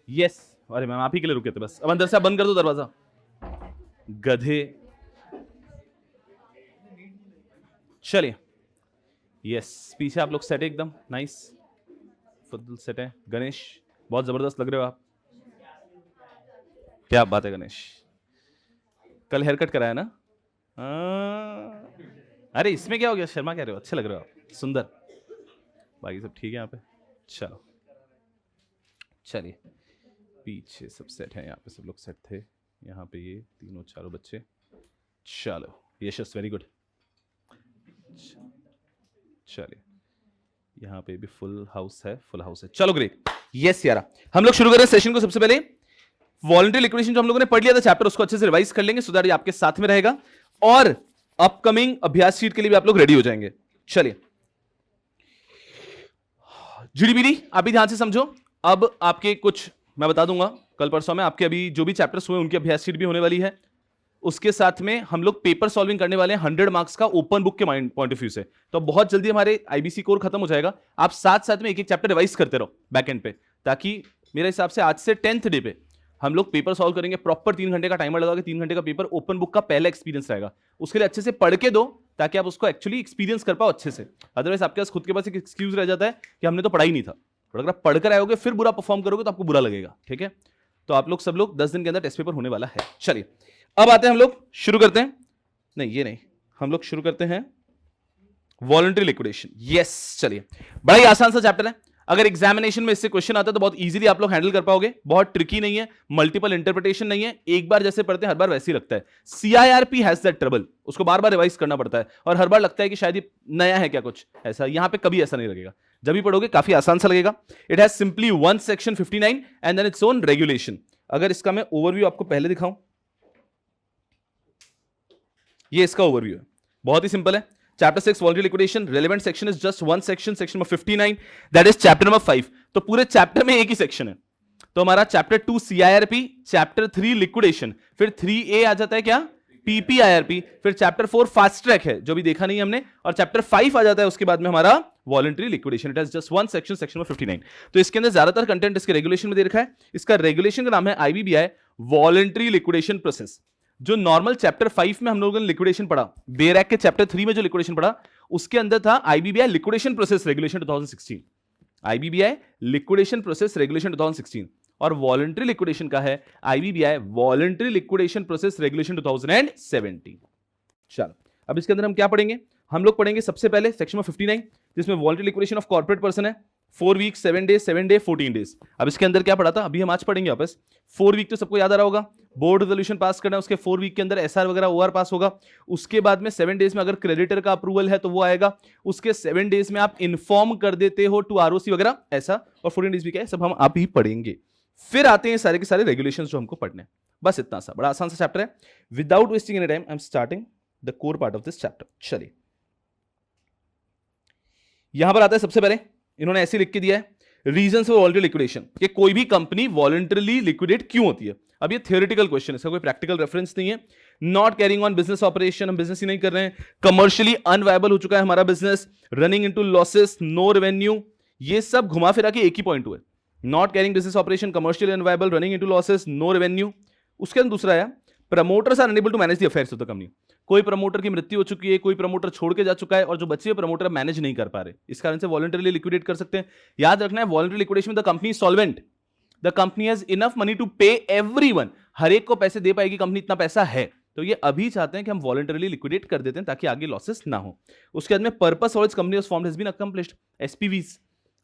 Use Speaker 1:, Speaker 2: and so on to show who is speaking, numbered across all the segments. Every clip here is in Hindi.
Speaker 1: यस, अरे मैम आप ही के लिए रुके थे बस। अब अंदर से बंद कर दो दरवाजा, गधे। चलिए, यस, पीछे आप लोग सेट है एकदम नाइस, फुल सेट है। गणेश बहुत जबरदस्त लग रहे हो आप, क्या बात है गणेश। कल हेयर कट कराया ना? अरे इसमें क्या हो गया, शर्मा कह रहे हो, अच्छे लग रहे हो आप, सुंदर। बाकी सब ठीक है यहाँ पे। चलो चलिए, पीछे सब सेट है, यहाँ पे सब लोग सेट थे, यहाँ पे ये तीनों चारों बच्चे। चलो यशस वेरी गुड। चलिए, यहाँ पे भी फुल हाउस है, फुल हाउस है। चलो ग्रेट, यस यार, हम लोग शुरू करें सेशन को। सबसे पहले वॉलंटरी लिक्विडेशन जो हम लोगों ने पढ़ लिया था चैप्टर, उसको अच्छे से रिवाइज कर लेंगे, सो दैट ये आपके साथ में रहेगा और अपकमिंग अभ्यास शीट के लिए भी आप लोग रेडी हो जाएंगे। चलिए, जीडीपीडी आप भी ध्यान से समझो। अब आपके कुछ मैं बता दूंगा, कल परसों में आपके अभी जो भी चैप्टर्स हुए उनकी अभ्यास शीट भी होने वाली है। उसके साथ में हम लोग पेपर सॉल्विंग करने वाले हैं 100 मार्क्स का ओपन बुक के पॉइंट ऑफ व्यू से। तो बहुत जल्दी हमारे आईबीसी कोर खत्म हो जाएगा। आप साथ साथ में एक एक चैप्टर रिवाइज करते रहो बैक एंड पे, ताकि मेरे हिसाब से आज से 10th डे पे हम लोग पेपर सॉल्व करेंगे प्रॉपर। 3 घंटे का टाइमर लगा के 3 घंटे का पेपर ओपन बुक का पहला एक्सपीरियंस रहेगा। उसके लिए अच्छे से पढ़ के दो ताकि आप उसको एक्चुअली एक्सपीरियंस कर पाओ अच्छे से। अदरवाइज आपके पास खुद के पास एक एक्सक्यूज रह जाता है कि हमने तो पढ़ा ही नहीं था। और अगर आप पढ़कर आओगे फिर बुरा परफॉर्म करोगे तो आपको बुरा लगेगा, ठीक है? तो आप लोग सब लोग 10 दिन के अंदर टेस्ट पेपर होने वाला है। चलिए, अब आते हैं हम लोग शुरू करते हैं, नहीं ये नहीं, हम लोग शुरू करते हैं वॉलंटरी लिक्विडेशन। यस, चलिए, बड़ा ही आसान सा चैप्टर है। अगर एग्जामिनेशन में इससे क्वेश्चन आता है तो बहुत इजीली आप लोग हैंडल कर पाओगे। बहुत ट्रिकी नहीं है, मल्टीपल इंटरप्रिटेशन नहीं है। एक बार जैसे पढ़ते हैं हर बार वैसे ही लगता है। सीआईआरपी हैज दैट ट्रबल, उसको बार बार रिवाइज करना पड़ता है और हर बार लगता है कि शायद ये नया है क्या कुछ ऐसा। यहां पे कभी ऐसा नहीं लगेगा, जब भी पढ़ोगे काफी आसान सा लगेगा। It has simply one section 59 and then its own regulation. अगर इसका मैं ओवरव्यू आपको पहले दिखाऊं, ये इसका ओवरव्यू है, बहुत ही सिंपल है। Chapter 6 voluntary liquidation, relevant section is just one section, section number 59, that is chapter number 5। तो पूरे चैप्टर में एक ही सेक्शन है। तो हमारा चैप्टर 2 सीआईआरपी, चैप्टर 3 लिक्विडेशन, फिर 3A आ जाता है क्या, पीपीआईआरपी, फिर चैप्टर 4 फास्ट ट्रैक है जो भी देखा नहीं हमने, और चैप्टर 5 आ जाता है उसके बाद में हमारा voluntary liquidation. It has just one section, section number 59। तो इसके अंदर ज्यादातर कंटेंट इसके रेगुलेशन में दे रखा है। इसका रेगुलेशन का नाम है आईबीबीआई वॉलंटरी लिक्विडेशन प्रोसेस। जो नॉर्मल चैप्टर 5 में हम लोगों ने लिक्विडेशन पढ़ा, बेयर एक्ट के चैप्टर 3 में जो लिक्विडेशन पढ़ा, उसके अंदर था IBBI liquidation process regulation 2016, IBBI liquidation process regulation 2016, और वॉलंटरी लिक्विडेशन का है IBBI voluntary liquidation process regulation 2017। चलो, अब इसके अंदर हम क्या पढ़ेंगे? हम लोग पढ़ेंगे सबसे पहले सेक्शन 59, जिसमें voluntary liquidation of corporate person है। 4 वीक, 7 डे, 7 डे, 14 डेज। अब इसके अंदर क्या पढ़ा था, अभी हम आज पढ़ेंगे वापस। 4 वीक तो सबको याद आ रहा होगा, बोर्ड रेजोल्यूशन पास करना है, उसके 4 वीक के अंदर एसआर वगैरह ओआर पास होगा। उसके बाद में 7 डेज में अगर क्रेडिटर का अप्रूवल है तो वो आएगा। उसके 7 डेज में आप इन्फॉर्म कर देते हो टू आरओसी वगैरह ऐसा, और 14 डेज भी क्या है, सब हम आप ही पढ़ेंगे। फिर आते हैं सारे के सारे रेगुलेशंस जो हमको पढ़ने हैं। बस इतना सा, बड़ा आसान सा चैप्टर है। Without wasting any time I am starting the core part of this chapter. चलिए, यहां पर आता है सबसे पहले, इन्होंने ऐसे लिख के दिया है रीजंस फॉर वॉलंटरी लिक्विडेशन, कि कोई भी कंपनी वॉलंटरली लिक्विडेट क्यों होती है। अब ये थियोरेटिकल क्वेश्चन है, इसका कोई प्रैक्टिकल रेफरेंस नहीं है। Not carrying on business operation, हम बिजनेस ही नहीं कर रहे हैं। कमर्शियली अनवायबल हो चुका है हमारा business. Running into losses, no revenue, ये सब घुमा फिरा के एक ही पॉइंट हुए। Not carrying business operation, commercially unviable, running into losses, no revenue. उसके अंदर दूसरा है promoters are unable to manage the affairs of the company. कोई प्रमोटर की मृत्यु हो चुकी है, कोई प्रमोटर छोड़ के जा चुका है, और जो बचे हुए प्रमोटर मैनेज नहीं कर पा रहे, इस कारण से वॉलंटरली लिक्विडेट कर सकते हैं। याद रखना है, वॉलंटरी लिक्विडेशन में the company is solvent, the company has enough money to pay everyone, हर एक को पैसे दे पाएगी कंपनी, इतना पैसा है। तो ये अभी चाहते हैं कि हम वॉलंटरली लिक्विडेट कर देते हैं ताकि आगे लॉसेस ना हो। उसके बाद में पर्पस और its company was formed has been accomplished, SPVs.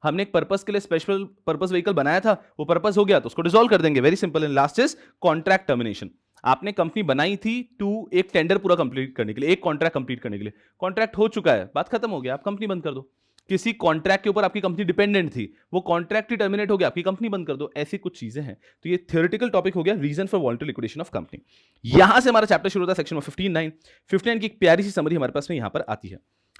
Speaker 1: हमने एक पर्पस के लिए स्पेशल पर्पस व्हीकल बनाया था, वो पर्पस हो गया तो उसको डिसॉल्व कर देंगे, very simple. And last is contract termination. आपने कंपनी बनाई थी टू एक टेंडर पूरा कंप्लीट करने के लिए, एक कॉन्ट्रैक्ट कंप्लीट करने के लिए, कॉन्ट्रैक्ट हो चुका है, बात खत्म हो गया, आप कंपनी बंद कर दो। किसी कॉन्ट्रैक्ट के ऊपर आपकी कंपनी डिपेंडेंट थी, वो कॉन्ट्रैक्ट ही टर्मिनेट हो गया, आपकी कंपनी बंद कर दो। ऐसी कुछ चीजें हैं। तो ये थ्योरेटिकल टॉपिक हो गया, reason for voluntary liquidation of company. यहां से हमारा चैप्टर शुरू होता है सेक्शन नंबर 59। 59 की एक प्यारी सी समरी हमारे पास में यहां पर आती है।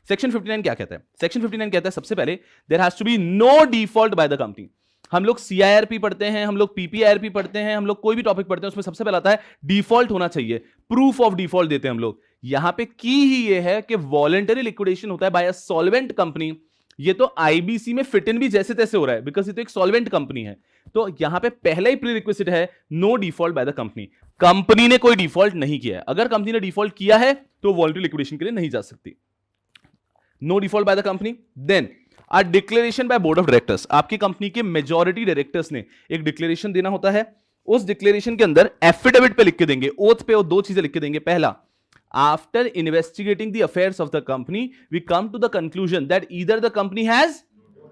Speaker 1: सेक्शन 59 क्या कहता है? सेक्शन 59 कहता है सबसे पहले there has to be no default by the company. हम लोग सीआईआरपी पढ़ते हैं, हम लोग पीपीआईआरपी पढ़ते हैं, हम लोग कोई भी टॉपिक पढ़ते हैं, उसमें सबसे पहले आता है डिफॉल्ट होना चाहिए, प्रूफ ऑफ डिफॉल्ट देते हैं हम लोग। यहां पे की ही ये है कि वॉलंटरी लिक्विडेशन होता है बाय अ सॉल्वेंट कंपनी। ये तो आईबीसी में फिट इन भी जैसे तैसे हो रहा है, बिकॉज ये तो एक सॉल्वेंट कंपनी है। तो यहां पे पहला ही प्रीरिक्विजिट है no default by the company. Company ने कोई डिफॉल्ट नहीं किया है। अगर कंपनी ने डिफॉल्ट किया है तो वॉलंटरी लिक्विडेशन के लिए नहीं जा सकती। No default by the company. Then a declaration by board of directors. आपकी कंपनी के मेजॉरिटी डायरेक्टर्स ने एक डिक्लेरेशन देना होता है। उस डिक्लेरेशन के अंदर एफिडेविट पे लिख के देंगे, ओथ पे, और दो चीजें लिख के देंगे। पहला, after investigating the affairs of the company we come to the conclusion that either the company has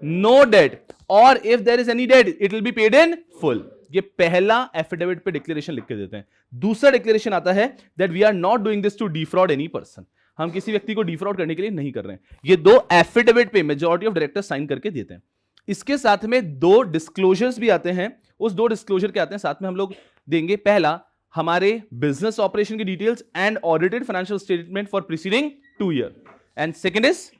Speaker 1: no debt और if there is any debt it will be paid in full. ये पहला एफिडेविट पे डिक्लेरेशन लिख के देते हैं। दूसरा डिक्लेरेशन आता है that we are not doing this to defraud any person. हम किसी व्यक्ति को डिफ्रॉड करने के लिए नहीं कर रहे हैं। ये दो एफिडेविट पे मेजॉरिटी ऑफ डायरेक्टर्स साइन करके देते हैं। इसके साथ में दो डिस्क्लोजर्स भी आते हैं। उस दो डिस्क्लोजर के आते हैं साथ में हम लोग देंगे। पहला, हमारे बिजनेस ऑपरेशन की details and audited financial statement for preceding 2 year, and second is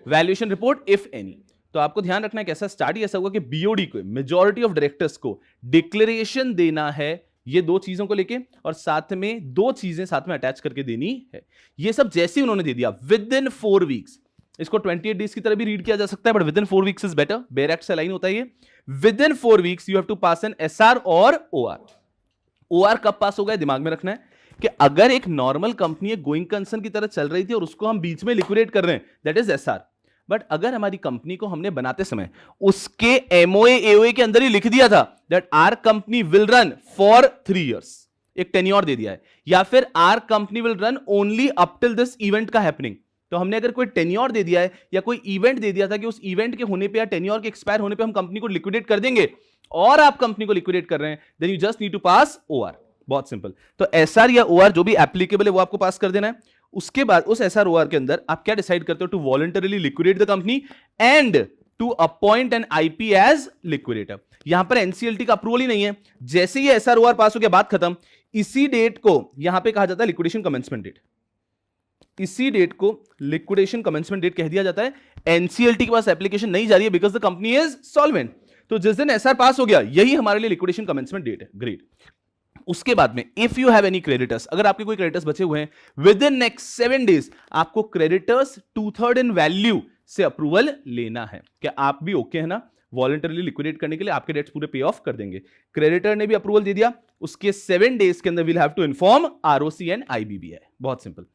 Speaker 1: valuation report if any. तो आपको ध्यान रखना है कैसा स्टार्ट ऐसा हुआ कि बीओडी को, मेजॉरिटी ऑफ डायरेक्टर्स को डिक्लेरेशन देना है ये दो चीजों को लेके, और साथ में दो चीजें साथ में अटैच करके देनी है। ये सब जैसे ही उन्होंने दे दिया विद इन 4 वीक्स, इसको 28 डेज की तरह भी रीड किया जा सकता है, but within 4 weeks is better, bare act से अलाइन होता है ये। Within 4 weeks you have to pass an SR और ओआर। ओआर कब पास होगा दिमाग में रखना है कि अगर एक नॉर्मल कंपनी एक गोइंग कंसर्न की तरह चल रही थी और उसको हम बीच में लिक्विडेट कर रहे हैं, दैट इज एसआर। बट अगर हमारी कंपनी को हमने बनाते समय उसके एमओए एओए के अंदर ही लिख दिया था that our company will run for 3 years, एक टेन्योर दे दिया है, या फिर our company will run only up till this event का हैपनिंग, तो हमने अगर कोई टेन्योर दे दिया है या कोई इवेंट दे दिया था कि उस इवेंट के होने पे या टेन्योर के एक्सपायर होने पे हम कंपनी को लिक्विडेट कर देंगे, और आप कंपनी को लिक्विडेट कर रहे हैं, then you just need to pass OR. बहुत सिंपल। तो एसआर या ओआर जो भी एप्लीकेबल है वो आपको पास कर देना है। उसके बाद उस एसआर ओआर के अंदर आप क्या डिसाइड करते हो, to voluntarily liquidate the company and to appoint an IP as liquidator. यहां पर एनसीएलटी का अप्रूवल ही नहीं है। जैसे ही एसआर ओआर पास हो गया, बात खत्म। इसी डेट को यहां पे कहा जाता है लिक्विडेशन कमेंसमेंट डेट। इसी डेट को लिक्विडेशन कमेंसमेंट डेट कह दिया जाता है। एनसीएलटी के पास एप्लीकेशन नहीं जा रही है because the company is solvent. तो जिस दिन एसआर पास हो गया यही हमारे लिए लिक्विडेशन कमेंसमेंट डेट है। ग्रेट। उसके बाद में if you have any creditors, अगर आपके कोई क्रेडिटर्स बचे हुए हैं, विद इन नेक्स्ट 7 डेज आपको क्रेडिटर्स 2/3 इन वैल्यू से अप्रूवल लेना है। क्या आप भी ओके है ना वॉलंटरीली लिक्विडेट करने के लिए? आपके डेट्स पूरे पे ऑफ कर देंगे। क्रेडिटर ने भी अप्रूवल दे दिया, उसके 7 डेज के अंदर will have to inform ROC and IBBI. बहुत सिंपल।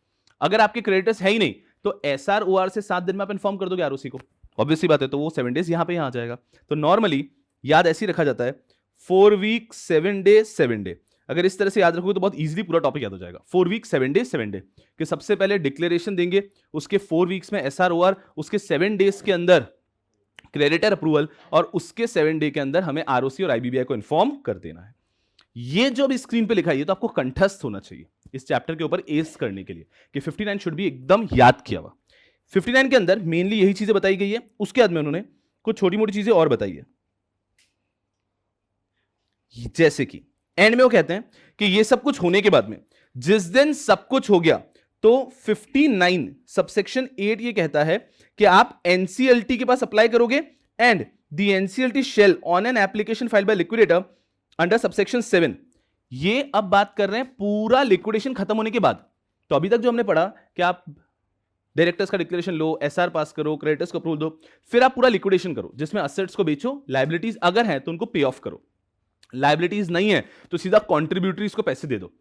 Speaker 1: अगर आपके क्रेडिटर्स है ही नहीं तो एसआर ओआर से 7 दिन में आप इन्फॉर्म कर दोगे आरओसी को, ऑब्वियसली बात है, तो वो 7 डेज यहां पे आ जाएगा। तो नॉर्मली याद ऐसे ही रखा जाता है 4 वीक 7 डे 7 डे। अगर इस तरह से याद रखोगे तो बहुत इजीली पूरा टॉपिक याद हो जाएगा। 4 वीक 7 डे 7 डे कि सबसे पहले डिक्लेरेशन देंगे, उसके 4 वीक्स में एसआर ओआर, उसके 7 डेज के अंदर क्रेडिटर अप्रूवल, और उसके 7 डे के अंदर हमें आरओसी और आईबीबीआई को इन्फॉर्म कर देना है। ये जो भी स्क्रीन पे लिखा है ये तो आपको कंठस्थ होना चाहिए इस चैप्टर के ऊपर एस करने के लिए कि 59 शुड भी एकदम याद किया हुआ। 59 के अंदर मेनली यही चीजें बताई गई है। उसके बाद में उन्होंने कुछ छोटी मोटी चीजें और बताई है, जैसे कि एंड में वो कहते हैं कि ये सब कुछ होने के बाद में जिस दिन सब कुछ हो गया तो 59 सबसेक्शन 8 ये कहता है कि आप एनसीएलटी के पास अप्लाई करोगे and the NCLT shall on an application file by liquidator under subsection 7। ये अब बात कर रहे हैं पूरा लिक्विडेशन खत्म होने के बाद। तो अभी तक जो हमने पढ़ा कि आप डायरेक्टर्स का डिक्लेरेशन लो, एसआर पास करो, क्रेडिटर्स को अप्रूवल दो, फिर आप पूरा लिक्विडेशन करो जिसमें असेट्स को बेचो, लायबिलिटीज अगर हैं तो उनको पे ऑफ करो, लायबिलिटीज नहीं है तो सीधा कॉन्ट्रीब्यूटरीज को पैसे दे दो।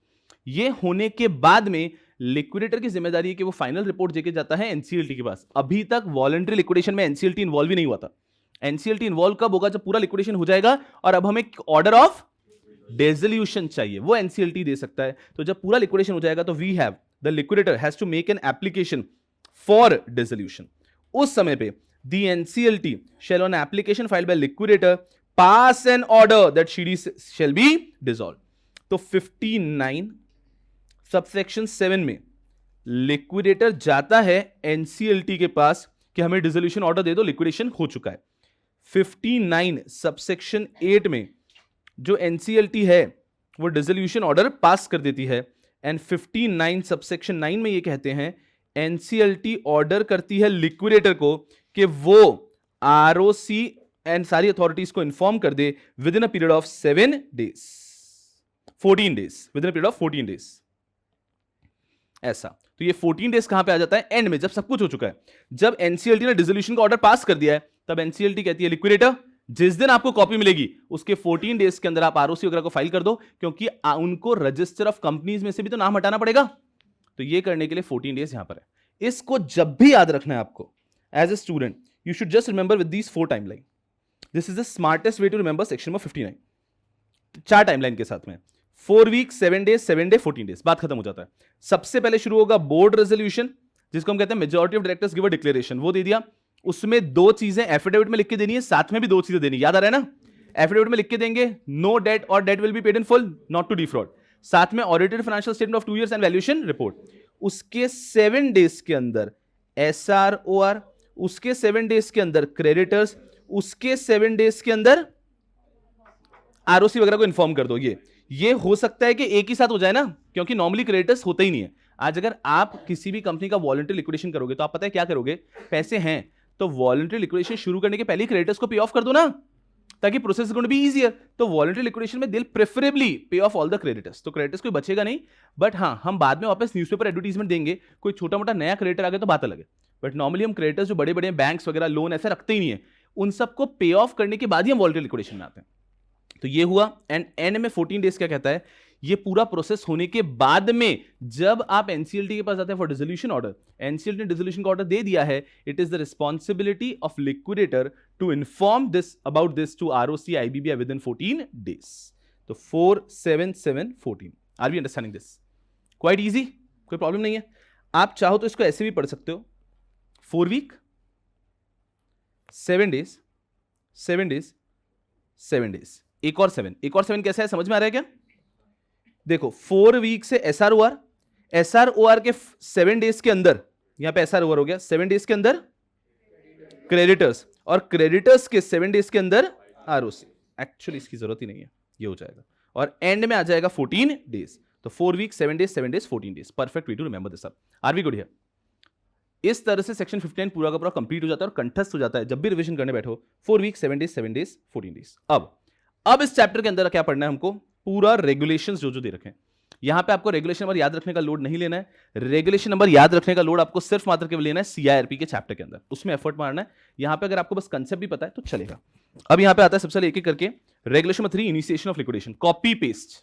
Speaker 1: ये होने के बाद में लिक्विडेटर की जिम्मेदारी है कि वो फाइनल रिपोर्ट देके जाता है एनसीएलटी के पास। अभी तक वॉलंटरी लिक्विडेशन में एनसीएलटी इन्वॉल्व ही नहीं हुआ था। एनसीएलटी इन्वॉल्व कब होगा? जब पूरा लिक्विडेशन हो जाएगा और अब हमें ऑर्डर ऑफ डिसोल्यूशन चाहिए, वो एनसीएलटी दे सकता है। तो जब पूरा लिक्विडेशन हो जाएगा तो we have the liquidator has to make an application for dissolution. उस समय पे the NCLT shall on application file by liquidator pass an order that CD shall be dissolve. तो 59 सबसेक्शन 7 में लिक्विडेटर जाता है एनसीएलटी के पास कि हमें डिसोल्यूशन ऑर्डर दे दो, लिक्विडेशन हो चुका है। 59 सबसेक्शन 8 में जो एनसीएलटी है वो डिसोल्यूशन ऑर्डर पास कर देती है एंड 59 सबसेक्शन 9 में ये कहते हैं एनसीएलटी ऑर्डर करती है लिक्विडेटर को कि वो आरओसी एंड सारी अथॉरिटीज को इन्फॉर्म कर दे within a period of 7 days 14 days, within a period of 14 days. ऐसा तो ये 14 डेज कहां पे आ जाता है? एंड में, जब सब कुछ हो चुका है। जब एनसीएलटी ने डिसोल्यूशन का ऑर्डर पास कर दिया है तब एनसीएलटी कहती है लिक्विडेटर जिस दिन आपको कॉपी मिलेगी उसके 14 डेज के अंदर आप आरओसी वगैरह को फाइल कर दो, क्योंकि उनको रजिस्टर ऑफ कंपनीज में से भी तो नाम हटाना पड़ेगा। तो ये करने के लिए 14 डेज यहां पर है। इसको जब भी याद रखना है आपको as a student, you should just remember with these 4 timeline. This is the smartest way to remember section number 59। 4 timeline के साथ में 4 वीक, 7 डेज, 7 डे, 14 डेज, बात खत्म हो जाता है। सबसे पहले शुरू होगा बोर्ड रेजोल्यूशन, जिसको हम कहते हैं majority of directors give a declaration, वो दे दिया। उसमें 2 चीजें एफिडेविट में लिख के देनी है, साथ में भी 2 चीजें देनी, याद आ रहा है ना। एफिडेविट में लिख के देंगे नो डेट और debt will be paid in full, not to defraud. साथ में audited financial statement of 2 years and valuation report. उसके 7 डेज के अंदर SROR, उसके 7 डेज के अंदर क्रेडिटर्स, उसके 7 डेज के अंदर आरओसी वगैरह को इन्फॉर्म कर दो। ये हो सकता है कि एक ही साथ हो जाए ना, क्योंकि नॉर्मली क्रेडिटर्स होते ही नहीं है। आज अगर आप किसी भी कंपनी का वॉलंटरी लिक्विडेशन करोगे तो आप पता है क्या करोगे, पैसे हैं तो वॉलंटरी लिक्विडेशन शुरू करने के पहले क्रेडिटर्स को पे ऑफ कर दो ना, ताकि process is going to be easier. तो वॉलंटरी लिक्विडेशन में दिल preferably pay off all the creditors, तो क्रेडिटर्स कोई बचेगा नहीं। बट हाँ, हम बाद में वापस न्यूज़पेपर एडवर्टीजमेंट देंगे, कोई छोटा मोटा नया क्रेडिटर आ गया तो बात अलग है। बट नॉर्मली हम क्रेडिटर्स जो बड़े बड़े बैंक्स वगैरह लोन ऐसे रखते ही नहीं है, उन सबको पे ऑफ करने के बाद ही हम वॉलंटरी लिक्विडेशन में आते हैं। तो ये हुआ। एंड एंड में 14 डेज क्या कहता है, ये पूरा प्रोसेस होने के बाद में जब आप एनसीएलटी के पास आते हैं फॉर डिसोल्यूशन ऑर्डर, एनसीएलटी ने डिसोल्यूशन का ऑर्डर दे दिया है, it is the responsibility of liquidator to inform this about this to ROC IBB within 14 days. तो 4, 7, 7, 14। Are we understanding this? Quite easy, कोई प्रॉब्लम नहीं है। आप चाहो तो इसको ऐसे भी पढ़ सकते हो, 4 वीक, 7 डेज, 7 डेज, 7 डेज, एक और 7 कैसा है, समझ में आ रहा है क्या? देखो 4 वीक से एसआरओआर के 7 डेज के अंदर, यहां पे एसआरओआर हो गया, 7 डेज के अंदर क्रेडिटर्स, और क्रेडिटर्स के 7 डेज के अंदर आरओसी। एक्चुअली इसकी जरूरत ही नहीं है, ये हो जाएगा। और एंड में आ जाएगा 14 डेज। तो 4 week, 7 days, 7 days, 14 days, perfect way to remember this. Are we good here? इस तरह से सेक्शन 59 पूरा का पूरा कंप्लीट हो जाता है और कंठस्थ हो जाता है जब भी रिवीजन करने बैठो। 4 वीक, 7 डेज, 7 डेज, 14 डेज। अब इस चैप्टर के अंदर क्या पढ़ना है हमको, पूरा रेगुलेशंस जो दे रखे हैं। यहां पे आपको रेगुलेशन नंबर याद रखने का लोड नहीं लेना है, रेगुलेशन नंबर याद रखने का लोड आपको सिर्फ मात्र केवल लेना है सीआईआरपी के चैप्टर के अंदर, उसमें एफर्ट मारना है। यहां पे अगर आपको बस कंसेप्ट भी पता है तो चलेगा। अब यहां पे आता है सबसे पहले एक एक करके regulation number 3, initiation of liquidation. Copy paste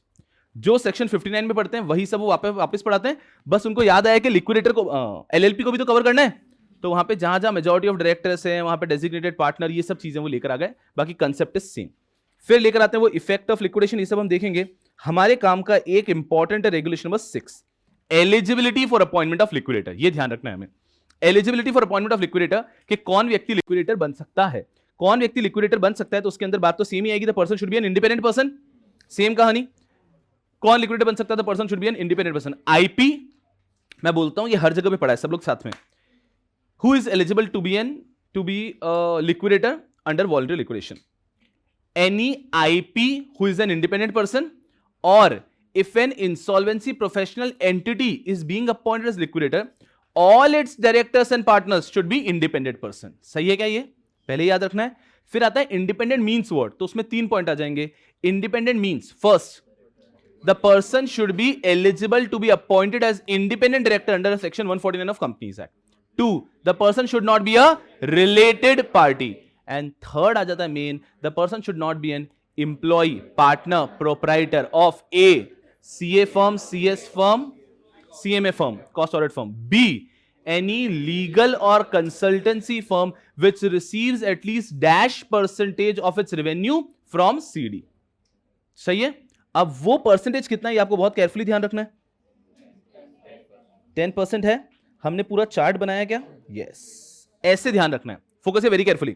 Speaker 1: जो सेक्शन 59 में पढ़ते हैं वही सब वो वापस पढ़ाते हैं। बस उनको याद आया कि लिक्विडेटर को एलएलपी को भी तो कवर करना है, तो वहां पे जहां मेजॉरिटी ऑफ डायरेक्टर्स हैं, वहां पे डेजिग्नेटेड पार्टनर, ये सब चीजें वो लेकर आ गए। बाकी कंसेप्ट इज सेम। फिर लेकर आते हैं वो इफेक्ट ऑफ लिक्विडेशन, ये सब हम देखेंगे। हमारे काम का एक इंपॉर्टेंट है regulation number 6, eligibility for appointment of liquidator. ये ध्यान रखना है हमें, eligibility for appointment of liquidator, कि कौन व्यक्ति लिक्विडेटर बन सकता है। कौन व्यक्ति लिक्विडेटर बन सकता है, तो उसके अंदर बात तो सेम ही आएगी, the person should be an independent person. Same कहानी, कौन लिक्विडेटर बन सकता है, the person should be an independent person. IP मैं बोलता हूं ये हर जगह पे पढ़ा है सब लोग साथ में। Who is eligible to be a liquidator under voluntary liquidation? Any IP who is an independent person, or if an insolvency professional entity is being appointed as liquidator, all its directors and partners should be independent person. सही है क्या ये? पहले याद रखना है। फिर आता है independent means word, तो उसमें 3 पॉइंट आ जाएंगे। Independent means, first, the person should be eligible to be appointed as independent director under section 149 of Companies Act. 2, the person should not be a related party. And third आ जाता है main, the person should not be an employee, partner, proprietor of A, CA firm, CS firm, CMA firm, cost audit firm. B, any legal or consultancy firm which receives at least %% of its revenue from CD. सही है? अब वो परसेंटेज कितना है ये आपको बहुत केयरफुली ध्यान रखना है। 10% है। हमने पूरा चार्ट बनाया क्या? यस, ऐसे ध्यान रखना है, फोकस है वेरी केयरफुली।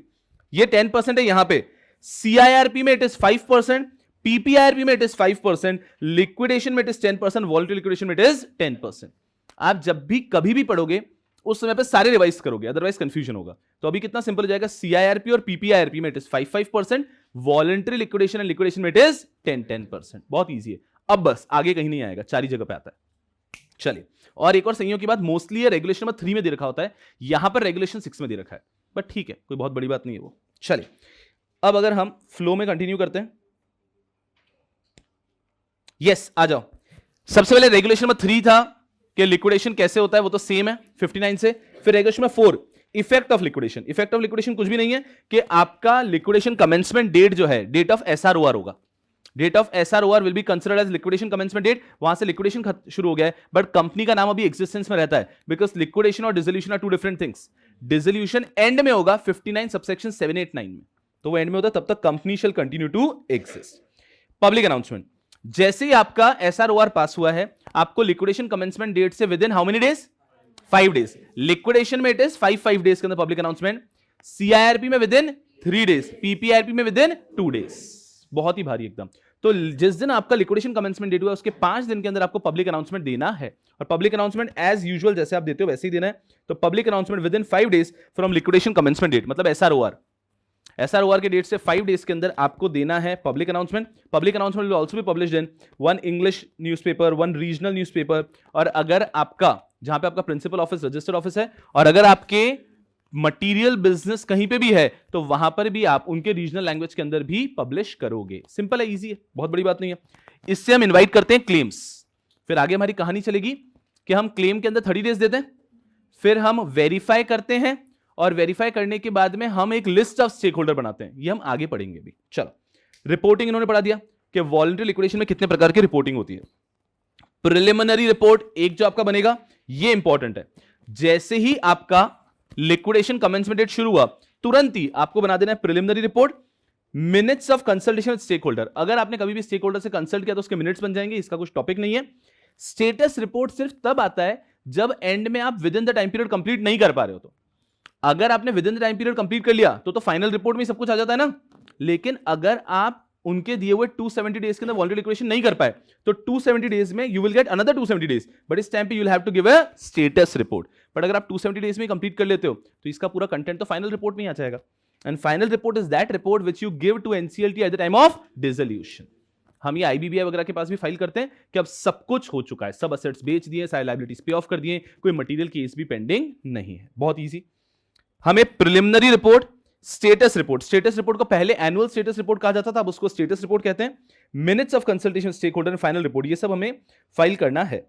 Speaker 1: ये 10% है यहां पे, सीआईआरपी में इट इज 5%, पीपीआईआरपी में इट इज 5%, लिक्विडेशन में इट इज 10%, वॉलंटरी लिक्विडेशन में इट इज 10%। आप जब भी कभी भी पढ़ोगे उस समय पे सारे रिवाइज करोगे, अदरवाइज कंफ्यूजन होगा। तो अभी कितना सिंपल हो जाएगा, सीआईआरपी और पीपीआईआरपी में it is 5%, voluntary liquidation and liquidation में इट इज 10%। बहुत ईजी है। अब बस आगे कहीं नहीं आएगा, 4 ही जगह पे आता है। चलिए, और एक और संयोग की बात, मोस्टली ये रेगुलेशन नंबर 3 में दे रखा होता है, यहां पर रेगुलेशन 6 में दे रखा है, बट ठीक है, कोई बहुत बड़ी बात नहीं है वो। चलिए, अब अगर हम फ्लो में कंटिन्यू करते हैं, यस आ जाओ। सबसे पहले रेगुलेशन नंबर 3 था कि लिक्विडेशन कैसे होता है, वो तो सेम है 59 से। फिर regulation number 4, effect of liquidation, effect of liquidation कुछ भी नहीं है कि आपका लिक्विडेशन कमेंसमेंट डेट जो है डेट ऑफ एसआरओआर होगा, date of SROR will be considered as liquidation commencement date, वहां से लिक्विडेशन शुरू हो गया है, बट कंपनी का नाम अभी एक्जिस्टेंस में रहता है, बिकॉज लिक्विडेशन और dissolution are two different things. Dissolution end में होगा 59 सबसेक्शन 789 में, तो वो एंड में होता है, तब तक company shall continue to exist. Public announcement, जैसे ही आपका एसआरओआर पास हुआ है, आपको लिक्विडेशन कमेंसमेंट डेट से within how many days, 5 days. Liquidation में इट इज 5 डेज के अंदर पब्लिक अनाउंसमेंट, सीआईआरपी में विद इन 3 डेज, पीपीआरपी में विद इन 2 डेज। बहुत ही भारी एकदम। तो जिस दिन आपका लिक्विडेशन कमेंसमेंट डेट हुआ उसके 5 दिन के अंदर आपको पब्लिक अनाउंसमेंट देना है, और पब्लिक अनाउंसमेंट एज यूजुअल जैसे आप देते हो वैसे ही देना है। तो public announcement within 5 days from liquidation commencement date, मतलब एसआरओआर के डेट से 5 डेज के अंदर आपको देना है public announcement. Public announcement will also be published in 1 English newspaper, 1 regional newspaper, और अगर आपका जहां पे आपका प्रिंसिपल ऑफिस रजिस्टर्ड ऑफिस है, और अगर आपके मटेरियल बिजनेस कहीं पे भी है तो वहां पर भी आप उनके रीजनल लैंग्वेज के अंदर भी पब्लिश करोगे। सिंपल है, इजी है, बहुत बड़ी बात नहीं है। इससे हम इनवाइट करते हैं क्लेम्स। फिर आगे हमारी कहानी चलेगी कि हम क्लेम के अंदर 30 डेज देते हैं, फिर हम वेरीफाई करते हैं, और वेरीफाई करने के बाद में हम एक लिस्ट ऑफ स्टेक होल्डर बनाते हैं। ये हम आगे पढ़ेंगे भी। चलो, रिपोर्टिंग इन्होंने पढ़ा दिया कि वॉलंटरी लिक्विडेशन में कितने प्रकार की रिपोर्टिंग होती है। प्रिलिमिनरी रिपोर्ट एक जो आपका बनेगा, ये इंपॉर्टेंट है। जैसे ही आपका लिक्विडेशन कमेंसमेंट डेट शुरू हुआ, तुरंत ही आपको बना देना है preliminary report. Minutes of consultation with stakeholder, अगर आपने कभी भी स्टेक होल्डर से कंसल्ट किया तो उसके मिनट्स बन जाएंगे, इसका कुछ टॉपिक नहीं है। स्टेटस रिपोर्ट सिर्फ तब आता है जब एंड में आप with in the time period complete नहीं कर पा रहे हो। तो अगर आपने with in the time period complete कर लिया तो फाइनल रिपोर्ट में सब कुछ आ जाता है ना। लेकिन अगर आप उनके दिए हुए 270 डेज के अंदर वॉलंटरी लिक्विडेशन नहीं कर पाए तो 270 डेज में you will get another 270 days, but इस टाइम पे you will have to give a status report. But अगर आप 270 डेज में कंप्लीट कर लेते हो तो इसका पूरा कंटेंट तो फाइनल रिपोर्ट में ही आ जाएगा। And final report is that report which you give to NCLT at the time of dissolution. हम ये आईबीबीआई वगैरह के पास भी फाइल करते हैं कि अब सब कुछ हो चुका है, सब असेट्स बेच दिए, सारे लायबिलिटीज पे ऑफ कर दिए, कोई मटेरियल केस भी पेंडिंग नहीं है। बहुत ईजी। हमें preliminary report, status report, status report को पहले एनुअल स्टेटस रिपोर्ट कहा जाता था, अब उसको स्टेटस रिपोर्ट कहते हैं। Minutes of consultation stakeholder and final report, ये सब हमें फाइल करना है।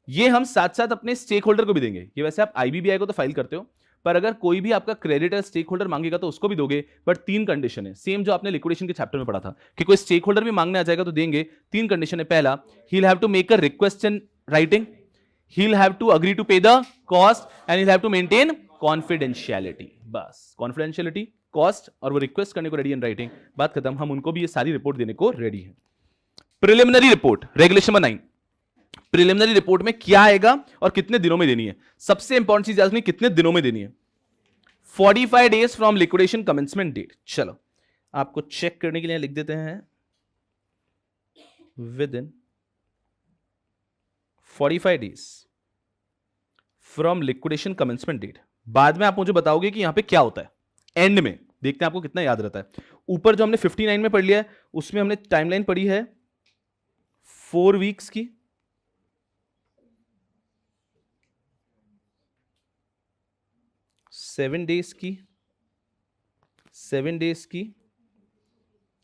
Speaker 1: ये हम साथ साथ अपने स्टेक होल्डर को भी देंगे। ये वैसे आप आईबीबीआई को तो फाइल करते हो, पर अगर कोई भी आपका क्रेडिटर स्टेक होल्डर मांगेगा तो उसको भी दोगे, बट 3 कंडीशन है, सेम जो आपने लिक्विडेशन के चैप्टर में पढ़ा था कि कोई स्टेक होल्डर भी मांगने आ जाएगा तो देंगे। 3 कंडीशन है। पहला, he will have to make a request in writing, he will have to agree to pay the cost, and he will have to maintain confidentiality. बस कॉन्फिडेंशियलिटी, कॉस्ट और वो रिक्वेस्ट करने को रेडी इन राइटिंग, बात खत्म। हम उनको भी ये सारी रिपोर्ट देने को रेडी है। Preliminary report, regulation number 9, preliminary report में क्या आएगा और कितने दिनों में देनी है। सबसे इंपॉर्टेंट चीज याद रखनी, कितने दिनों में देनी है। 45 days from liquidation commencement date. चलो आपको चेक करने के लिए लिख देते हैं within 45 days from liquidation commencement date. बाद में आप मुझे बताओगे कि यहां पे क्या होता है, एंड में देखते हैं आपको कितना याद रहता है। ऊपर जो हमने 59 में पढ़ लिया है उसमें हमने टाइमलाइन पढ़ी है 4 वीक्स की, 7 डेज की, 7 डेज की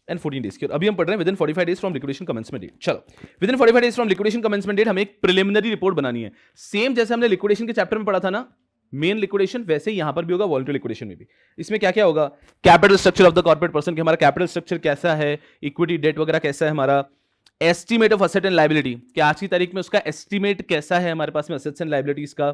Speaker 1: एंड 14 डेज की। अभी हम पढ़ रहे हैं within 45 days from liquidation commencement date. चलो, within 45 days from liquidation commencement date हमें एक प्रिलिमिनरी रिपोर्ट बनानी है। सेम जैसे हमने लिक्विडेशन के चैप्टर में पढ़ा था ना, मेन लिक्विडेशन, वैसे ही यहां पर भी होगा वॉलंटरी लिक्विडेशन में भी। इसमें क्या क्या होगा, capital structure of the corporate person, कि हमारा कैपिटल स्ट्रक्चर कैसा है, इक्विटी डेट वगैरह कैसा है हमारा, estimate of asset and liability, कि आज की तारीख में उसका एस्टीमेट कैसा है हमारे पास में असेट्स एंड लायबिलिटीज का,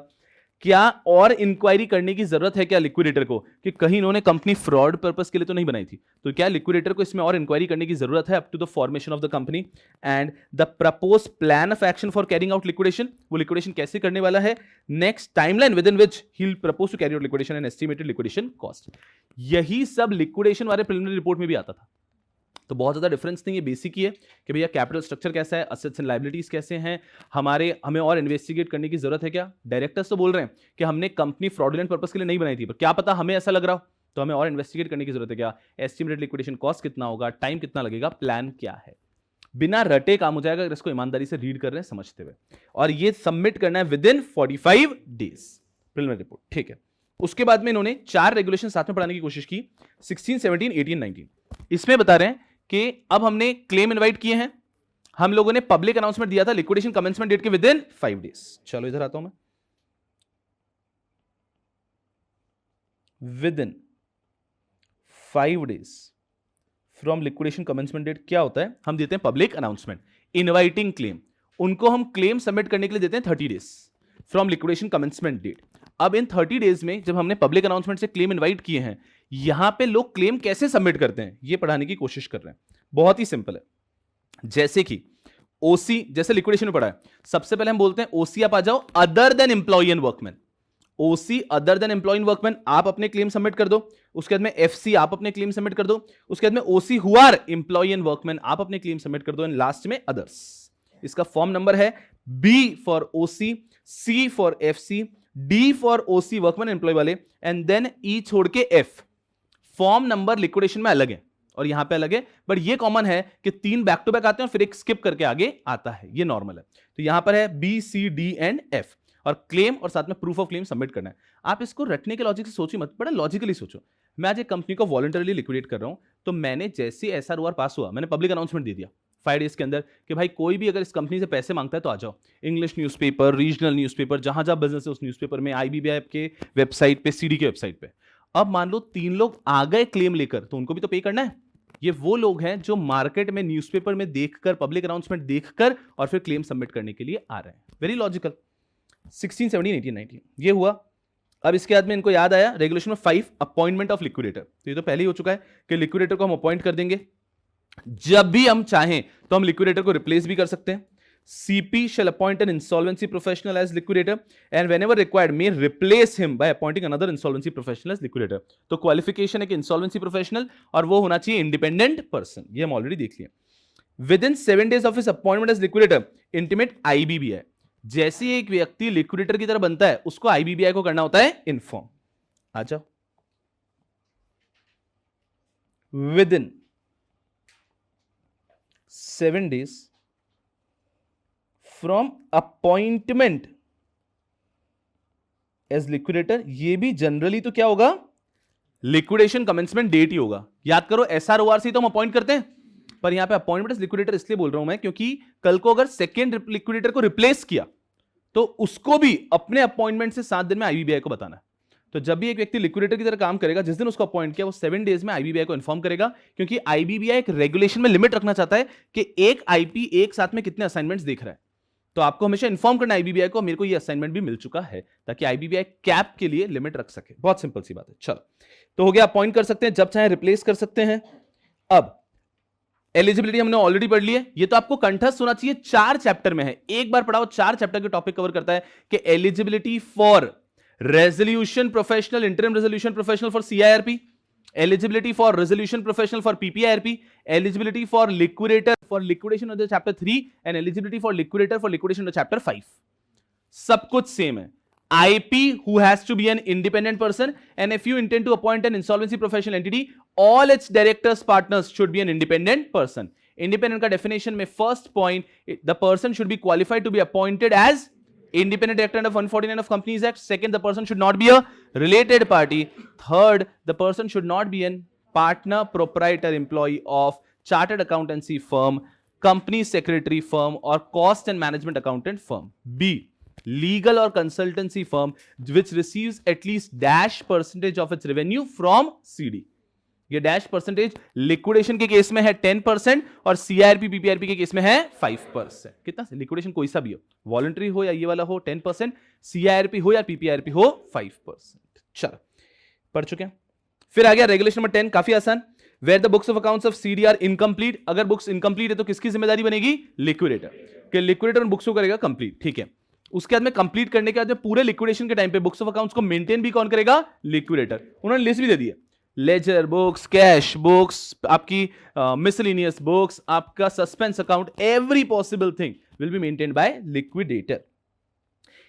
Speaker 1: क्या और इंक्वायरी करने की जरूरत है क्या लिक्विडेटर को, कि कहीं इन्होंने कंपनी फ्रॉड पर्पस के लिए तो नहीं बनाई थी, तो क्या लिक्विडेटर को इसमें और इंक्वायरी करने की जरूरत है up to the formation of the company, and the propose plan of action for carrying out liquidation, वो लिक्विडेशन कैसे करने वाला है, next timeline within which he will propose to carry out liquidation and estimated liquidation cost. यही सब लिक्विडेशन वाले प्रिलिमिनरी रिपोर्ट में भी आता था। तो बहुत ज्यादा डिफरेंस नहीं है, बेसिक ही है कि भैया कैपिटल स्ट्रक्चर कैसा है, असेट्स एंड लायबिलिटीज कैसे हैं, हमें और इन्वेस्टिगेट करने की जरूरत है क्या। डायरेक्टर्स तो बोल रहे हैं कि हमने कंपनी फ्रॉडुलेंट पर्पस के लिए नहीं बनाई थी, पर क्या पता हमें ऐसा लग रहा हो, तो हमें और इन्वेस्टिगेट करने की जरूरत है क्या, एस्टिमेटेड लिक्विडेशन कॉस्ट कितना होगा, टाइम कितना लगेगा, प्लान क्या है। बिना रटे काम हो जाएगा अगर इसको ईमानदारी से रीड कर रहे हैं समझते हुए, और ये सबमिट करना है within 45 days preliminary report. ठीक है, उसके बाद में इन्होंने 4 रेगुलेशन साथ में पढ़ाने की कोशिश की, 16, 17, 18, 19। इसमें बता रहे हैं कि अब हमने क्लेम इनवाइट किए हैं, हम लोगों ने पब्लिक अनाउंसमेंट दिया था लिक्विडेशन कमेंसमेंट डेट के विद इन 5 डेज। चलो इधर आता हूं मैं, within 5 days from liquidation commencement date क्या होता है, हम देते हैं पब्लिक अनाउंसमेंट, इनवाइटिंग क्लेम, उनको हम क्लेम सबमिट करने के लिए देते हैं 30 days from liquidation commencement date. अब इन 30 days में जब हमने पब्लिक अनाउंसमेंट से क्लेम इनवाइट किए हैं, यहां पे लोग क्लेम कैसे सबमिट करते हैं ये पढ़ाने की कोशिश कर रहे हैं। बहुत ही सिंपल है, जैसे कि ओसी, जैसे लिक्विडेशन में पढ़ा है, सबसे पहले हम बोलते हैं ओसी आप आ जाओ other than employee and workman, OC other than employee and workman आप अपने क्लेम सबमिट कर दो, उसके बाद में एफसी आप अपने क्लेम सबमिट कर दो, उसके बाद में OC who are employ and workman आप अपने क्लेम सबमिट कर दो, एंड लास्ट में अदर्स। इसका फॉर्म नंबर है B for OC, C for FC, D for OC workman employ वाले, एंड देन ई छोड़ के एफ। फॉर्म नंबर लिक्विडेशन में अलग है और यहां पे अलग है, बट ये कॉमन है कि 3 बैक टू बैक आते हैं और फिर एक स्किप करके आगे आता है, ये नॉर्मल है। तो यहां पर है B C D and F, और क्लेम और साथ में प्रूफ ऑफ क्लेम सबमिट करना है। आप इसको रटने के लॉजिक से सोचिए मत, बड़ा लॉजिकली सोचो। मैं आज एक कंपनी को वॉलंटरीली लिक्विडेट कर रहा हूं, तो मैंने जैसे एसआरओआर पास हुआ, मैंने पब्लिक अनाउंसमेंट दे दिया 5 days के अंदर कि भाई कोई भी अगर इस कंपनी से पैसे मांगता है तो आ जाओ। इंग्लिश न्यूज़पेपर, रीजनल न्यूज़पेपर, जहां जहां बिजनेस है उस न्यूज़पेपर में, IBC के वेबसाइट पे, सीडी के वेबसाइट पे। अब मान लो 3 लोग आ गए क्लेम लेकर, तो उनको भी तो पे करना है। ये वो लोग हैं जो मार्केट में न्यूज़पेपर में देखकर, पब्लिक अनाउंसमेंट देखकर और फिर क्लेम सबमिट करने के लिए आ रहे हैं। Very logical. 16, 17, 18, 19 ये हुआ। अब इसके बाद में इनको याद आया रेगुलेशन में 5 अपॉइंटमेंट ऑफ लिक्विडेटर, तो ये तो पहले ही हो चुका है कि लिक्विडेटर को हम अपॉइंट कर देंगे। जब भी हम चाहें तो हम लिक्विडेटर को रिप्लेस भी कर सकते हैं। CP shall appoint an insolvency professional as liquidator and whenever required may replace him by appointing another insolvency professional as liquidator। तो क्वालिफिकेशन है कि इंसॉल्वेंसी प्रोफेशनल और वो होना चाहिए इंडिपेंडेंट पर्सन, ये हम ऑलरेडी देख लिए। Within 7 days of his appointment as liquidator intimate IBBI, जैसे ही एक व्यक्ति लिक्विडेटर की तरह बनता है उसको IBBI को करना होता है इन्फॉर्म। आ जाओ। Within 7 days from appointment as liquidator, ये भी जनरली तो क्या होगा, लिक्विडेशन कमेंसमेंट डेट ही होगा। याद करो SROR से तो हम अपॉइंट करते हैं, पर यहां पे अपॉइंटमेंट एज लिक्विडेटर इसलिए बोल रहा हूं मैं क्योंकि कल को अगर सेकेंड लिक्विडेटर को रिप्लेस किया तो उसको भी अपने अपॉइंटमेंट से 7 दिन में IBBI को बताना है। तो जब भी एक व्यक्ति लिक्विडेटर की तरह काम करेगा, जिस दिन उसको अपॉइंट किया वो 7 days में IBBI को इन्फॉर्म करेगा, क्योंकि IBBI एक रेगुलेशन में लिमिट रखना चाहता है कि एक IP एक साथ में कितने असाइनमेंट्स देख रहा है। तो आपको हमेशा इन्फॉर्म करना IBBI को, मेरे को ये असाइनमेंट भी मिल चुका है, ताकि IBBI कैप के लिए लिमिट रख सके। बहुत सिंपल सी बात है। चलो, तो हो गया, अपॉइंट कर सकते हैं, जब चाहे रिप्लेस कर सकते हैं। अब एलिजिबिलिटी हमने ऑलरेडी पढ़ ली है, ये तो आपको कंठस्थ होना चाहिए, 4 चैप्टर में है, एक बार पढ़ाओ 4 चैप्टर के टॉपिक कवर करता है कि eligibility for resolution professional, interim resolution professional for CIRP, eligibility for resolution professional for PPIRP, eligibility for liquidator for liquidation under chapter 3 and eligibility for liquidator for liquidation under chapter 5। सब कुछ सेम है। IP who has to be an independent person, and if you intend to appoint an insolvency professional entity, all its directors partners should be an independent person। independent का definition में first point, the person should be qualified to be appointed as independent director under 149 of Companies Act। Second, the person should not be a related party। Third, the person should not be a partner, proprietor, employee of chartered accountancy firm, company secretary firm or cost and management accountant firm। B, legal or consultancy firm which receives at least dash percentage of its revenue from CD। ये डैश परसेंटेज लिक्विडेशन के केस में है 10% और CIRP PPIRP के केस में है 5%। कितना? लिक्विडेशन कोई सा भी हो, वॉलंटरी हो या ये वाला हो 10%, CIRP हो या PPIRP हो 5%। चलो, पढ़ चुके हैं। फिर आ गया रेगुलेशन नंबर 10, काफी आसान। Where the books of accounts of CD are incomplete, अगर बुक्स इनकम्प्लीट है तो किसकी जिम्मेदारी बनेगी? लिक्विडेटर, कि लिक्विडेटर उन बुक्स को करेगा कंप्लीट। ठीक है, उसके बाद में कंप्लीट करने के बाद में पूरे लिक्विडेशन के टाइम पे बुक्स ऑफ अकाउंट्स को मेंटेन भी कौन करेगा? लिक्विडेटर। उन्होंने लिस्ट भी दे दी है, लेजर बुक्स, कैश बुक्स, आपकी मिसलेनियस बुक्स, आपका suspense account, every possible thing will be maintained by liquidator.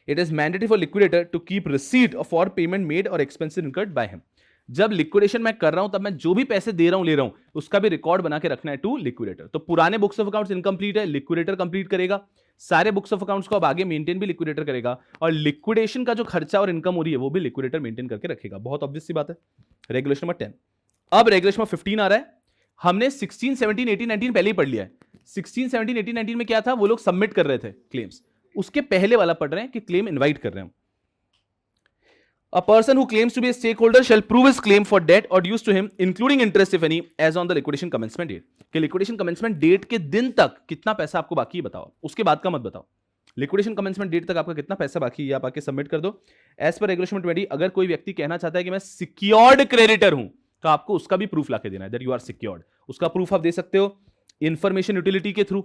Speaker 1: It is mandatory for liquidator to keep receipt of all payment made और एक्सपेंसेस इनकर्ड बाय हिम। जब लिक्विडेशन मैं कर रहा हूं तब मैं जो भी पैसे दे रहा हूं, ले रहा हूं, उसका भी रिकॉर्ड बना के रखना है टू लिक्विडेटर। तो पुराने बुक्स ऑफ अकाउंट्स इनकम्प्लीट है, लिक्विडेटर कंप्लीट करेगा। सारे बुक्स ऑफ अकाउंट्स को अब आगे मेंटेन भी लिक्विडेटर करेगा, और लिक्विडेशन का जो खर्चा और इनकम हो रही है वो भी लिक्विडेटर मेंटेन करके रखेगा। बहुत ऑब्वियस सी बात है। Regulation number 10। अब रेगुलेशन नंबर 15 आ रहा है। हमने 16, 17, 18, 19 पहले ही पढ़ लिया है। 16, 17, 18, 19 में क्या था? वो लोग सबमिट कर रहे थे क्लेम्स। उसके पहले वाला पढ़ रहे हैं कि क्लेम इनवाइट कर रहे हैं। A person who claims to be a stakeholder shall prove his claim for debt or dues to him, including interest if any, as on the liquidation commencement date. कि liquidation commencement date के दिन तक कितना पैसा आपको बाकी है बताओ, उसके बाद का मत बताओ. लिक्विडेशन कमेंसमेंट डेट तक आपका कितना पैसा बाकी है आप आके सबमिट कर दो. एज पर रेगुलेशन 20, अगर कोई व्यक्ति कहना चाहता है कि मैं सिक्योर्ड क्रेडिटर हूं तो आपको उसका भी प्रूफ लाके देना है दैट यू आर सिक्योर्ड. उसका प्रूफ आप दे सकते हो इंफॉर्मेशन यूटिलिटी के थ्रू,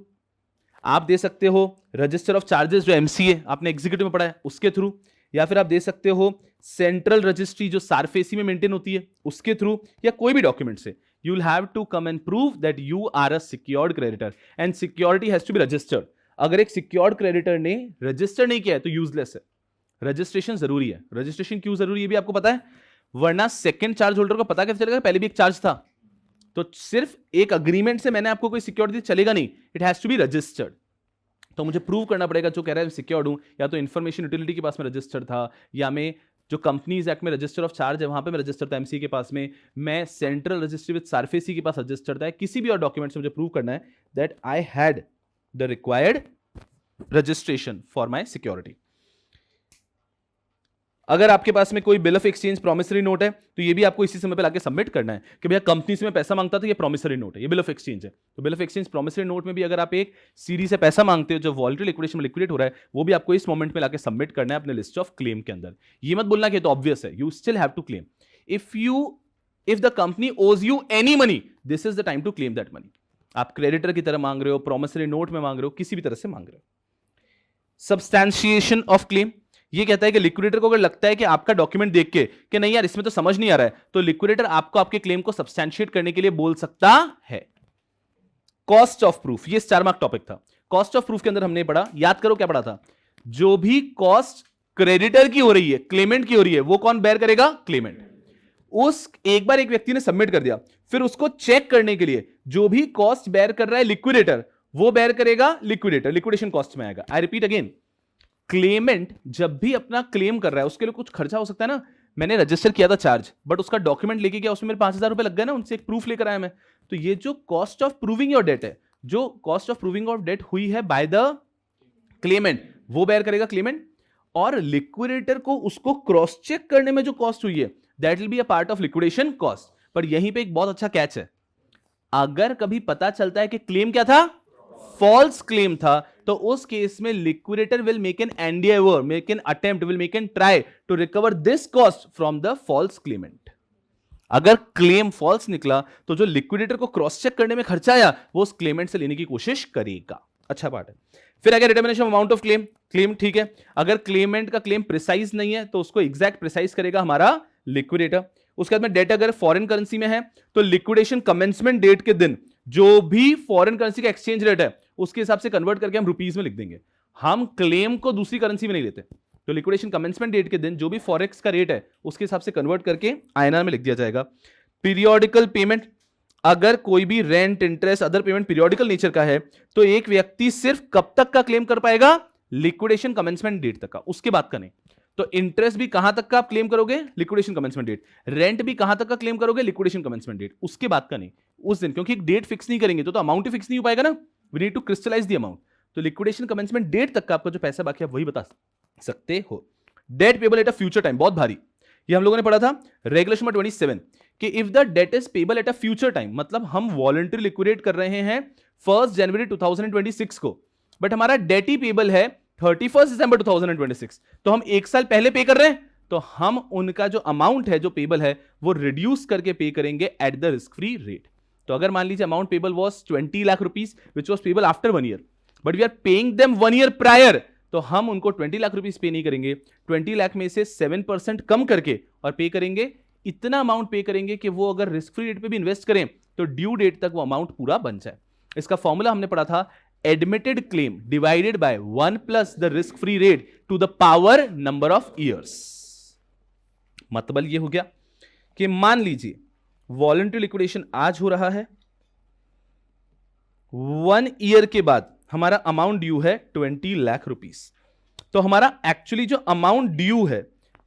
Speaker 1: आप दे सकते हो रजिस्टर ऑफ चार्जेस जो एमसीए आपने एग्जीक्यूटिव में पढ़ा है उसके थ्रू, या फिर आप दे सकते हो सेंट्रल रजिस्ट्री जो सारफेसी में मेंटेन होती है उसके थ्रू, या कोई भी डॉक्यूमेंट से. You will have to come and prove that you are a secured creditor and security has to be registered. अगर एक सिक्योर्ड क्रेडिटर ने रजिस्टर नहीं किया है तो यूजलेस है. रजिस्ट्रेशन जरूरी है. रजिस्ट्रेशन क्यों जरूरी है भी आपको पता है, वरना सेकंड चार्ज होल्डर को पता कैसे चलेगा पहले भी एक चार्ज था. तो सिर्फ एक अग्रीमेंट से मैंने आपको कोई सिक्योरिटी चलेगा नहीं, it has to be registered. तो मुझे प्रूव करना पड़ेगा जो कह रहा है मैं सिक्योर्ड हूं, या तो इंफॉर्मेशन यूटिलिटी के पास में रजिस्टर्ड था, या मैं जो कंपनीज एक्ट में रजिस्टर ऑफ चार्ज है वहां पे मैं रजिस्टर्ड था एमसी के पास में, मैं सेंट्रल रजिस्ट्री विद सारफेसी के पास रजिस्टर्ड था. किसी भी और डॉक्यूमेंट से मुझे प्रूव करना है that I had the required registration for my security. अगर आपके पास में कोई bill of exchange promissory note है तो ये भी आपको इसी समय पे लाके सबमिट करना है कि भैया कंपनी से मैं पैसा मांगता था, ये प्रॉमिसरी नोट है, ये बिल ऑफ एक्सचेंज है. तो bill of exchange promissory note में भी अगर आप एक सीडी से पैसा मांगते हो जो वॉलंटरी लिक्विडेशन में लिक्विडेट हो रहा है, वो भी आपको इस मोमेंट में लाके सबमिट करना है अपने लिस्ट ऑफ क्लेम के अंदर. ये मत बोलना कि तो ऑब्वियस है, you still have to claim. If the company owes you any money, this is the time to claim that money. आप क्रेडिटर की तरह मांग रहे हो, प्रॉमिसरी नोट में मांग रहे हो, किसी भी तरह से मांग रहे हो. सब्सटैंशिएशन ऑफ क्लेम, ये कहता है कि लिक्विडेटर को अगर लगता है कि आपका डॉक्यूमेंट देख के कि नहीं यार इसमें तो समझ नहीं आ रहा है, तो लिक्विडेटर आपको आपके क्लेम को सब्सटैंशिएट करने के लिए बोल सकता है. कॉस्ट ऑफ प्रूफ, ये 4 मार्क टॉपिक था. कॉस्ट ऑफ प्रूफ के अंदर हमने पढ़ा, याद करो क्या पढ़ा था, जो भी कॉस्ट क्रेडिटर की हो रही है, क्लेमेंट की हो रही है, वो कौन बेयर करेगा, क्लेमेंट. उस एक बार एक व्यक्ति ने सबमिट कर दिया, फिर उसको चेक करने के लिए जो भी कॉस्ट बेयर कर रहा है लिक्विडेटर, वो बेयर करेगा लिक्विडेटर, लिक्विडेशन कॉस्ट में आएगा. आई रिपीट अगेन, क्लेमेंट जब भी अपना क्लेम कर रहा है उसके लिए कुछ खर्चा हो सकता है ना. मैंने रजिस्टर किया था चार्ज, बट उसका डॉक्यूमेंट लेके गया, उसमें मेरे 5,000 रुपए लग गए ना, उनसे एक प्रूफ लेकर आया मैं. तो ये जो cost of proving your debt है, जो cost of proving of debt हुई है बाय द क्लेमेंट, वो बेयर करेगा क्लेमेंट. और लिक्विडेटर को उसको क्रॉस चेक करने में जो कॉस्ट हुई है that will be a part of liquidation cost. पर यहीं पे एक बहुत अच्छा कैच है, अगर कभी पता चलता है कि क्लेम क्या था, फॉल्स क्लेम था, तो उस केस में liquidator will make an endeavour, make an attempt, will make an try to recover this cost from the false claimant. अगर क्लेम फॉल्स निकला तो जो लिक्विडेटर को क्रॉस चेक करने में खर्चा आया वो उस क्लेमेंट से लेने की कोशिश करेगा. अच्छा पार्ट है. फिर अगर determination amount of claim, claim ठीक है, अगर क्लेमेंट का क्लेम प्रिसाइज नहीं है तो उसको एग्जैक्ट प्रिसाइज करेगा हमारा लिक्विडेटर. उसके बाद में डेट अगर फॉरेन करेंसी में है तो लिक्विडेशन कमेंसमेंट डेट के दिन जो भी फॉरेन करेंसी का एक्सचेंज रेट है उसके हिसाब से कन्वर्ट करके हम रुपीस में लिख देंगे. हम क्लेम को दूसरी करेंसी में नहीं लेते. तो लिक्विडेशन कमेंसमेंट डेट के दिन जो भी फॉरेक्स का रेट है उसके हिसाब से कन्वर्ट करके आईएनआर में लिख दिया जाएगा. पीरियोडिकल पेमेंट, अगर कोई भी rent, interest, other payment periodical nature का है तो एक व्यक्ति सिर्फ कब तक का क्लेम कर पाएगा, लिक्विडेशन कमेंसमेंट डेट तक का, उसके बाद का नहीं. तो इंटरेस्ट भी कहां तक का आप क्लेम करोगे, लिक्विडेशन कमेंसमेंट डेट. रेंट भी कहां तक का क्लेम करोगे, लिक्विडेशन कमेंसमेंट डेट, उसके बाद का नहीं, उस दिन. क्योंकि एक डेट फिक्स नहीं करेंगे तो अमाउंट ही फिक्स नहीं हो पाएगा ना. We need to crystallise the amount. तो लिक्विडेशन कमेंसमेंट डेट तक का आपका जो पैसा बाकी है वही बता सकते हो. Debt payable at a future time, बहुत भारी, ये हम लोगों ने पढ़ा था रेगुलेशन नंबर 27 कि if the debt is payable at a future time, मतलब हम वॉलंटरी लिक्विडेट कर रहे हैं 1 जनवरी 2026 को, बट हमारा डेट ही पेबल है 31 दिसंबर 2026, तो हम एक साल पहले पे कर रहे हैं, तो हम उनका जो अमाउंट है जो पेबल है वो रिड्यूस करके पे करेंगे at the risk free rate. तो अगर मान लीजिए amount payable was 20 lakh rupees which was payable after 1 year, but we are paying them 1 year prior, तो हम उनको 20 लाख रुपीस पे नहीं करेंगे. 20 लाख में से 7% कम करके और पे करेंगे, इतना अमाउंट पे करेंगे कि वो अगर रिस्क फ्री रेट पे भी इन्वेस्ट करें तो ड्यू डेट तक वो अमाउंट पूरा बन जाए. इसका फॉर्मूला हमने पढ़ा था, admitted claim divided by 1 plus the risk free rate to the power number of years. मतलब ये हो गया कि मान लीजिए वॉलंटरी लिक्विडेशन आज हो रहा है, 1 ईयर के बाद हमारा अमाउंट ड्यू है 20 लाख रुपीस. तो हमारा एक्चुअली जो अमाउंट ड्यू है,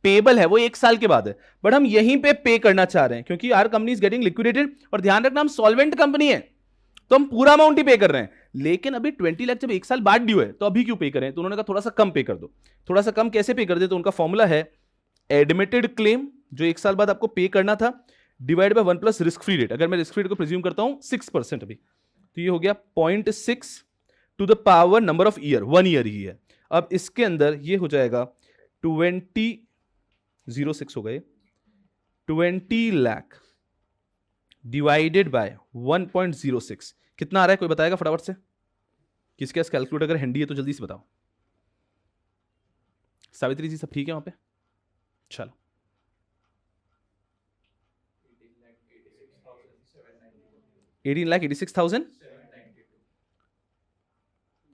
Speaker 1: पेबल है, वो 1 साल के बाद है, बट हम यहीं पे करना चाह रहे हैं क्योंकि our company is getting liquidated. और ध्यान रखना हम सॉल्वेंट कंपनी है तो हम पूरा अमाउंट ही पे कर रहे हैं. लेकिन अभी 20 लाख जब 1 साल बाद ड्यू है तो अभी क्यों पे करें, तो उन्होंने कहा थोड़ा सा कम पे कर दो. थोड़ा सा कम कैसे पे कर दे, तो उनका फॉर्मूला है एडमिटेड क्लेम जो 1 साल बाद आपको पे करना था, divide by 1 plus risk free rate. अगर मैं रिस्क फ्री रेट को प्रिज्यूम करता हूं 6% अभी, तो ये हो गया 0.6 to the power number of year, 1 year ही है। अब इसके अंदर ये हो जाएगा 20 हो गए 20 लाख डिवाइडेड बाय 1.06, कितना आ रहा है कोई बताएगा फटाफट से? किसके पास कैलकुलेटर अगर हैंडी है तो जल्दी से बताओ। सावित्री जी सब ठीक है वहां पे? चलो 18,86,000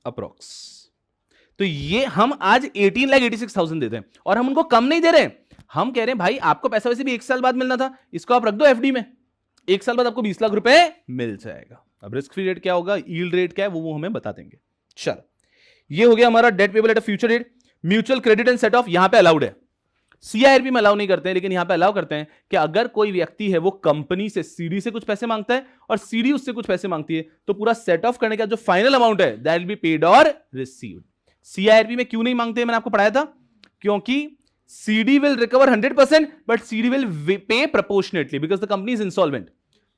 Speaker 1: अप्रोक्स। तो ये हम आज 18,86,000 देते हैं और हम उनको कम नहीं दे रहे, हम कह रहे हैं भाई आपको पैसा वैसे भी 1 साल बाद मिलना था, इसको आप रख दो एफडी में, 1 साल बाद आपको 20 लाख रुपए मिल जाएगा। अब रिस्क फ्री रेट क्या होगा, यील्ड रेट क्या है, वो हमें बता देंगे। चलो ये हो गया हमारा debt payable at a future date. Mutual credit and set off यहां पे अलाउड है, सीआईआरपी में अलाउ नहीं करते हैं, लेकिन यहां पे अलाउ करते हैं कि अगर कोई व्यक्ति है वो कंपनी से सीडी से कुछ पैसे मांगता है और सीडी उससे कुछ पैसे मांगती है, तो पूरा सेट ऑफ करने का जो फाइनल अमाउंट है दैट विल बी पेड और रिसीव्ड। सीआईआरपी में क्यों नहीं मांगते, मैंने आपको पढ़ाया था, क्योंकि CD will recover 100% but CD will pay proportionately because the company is insolvent.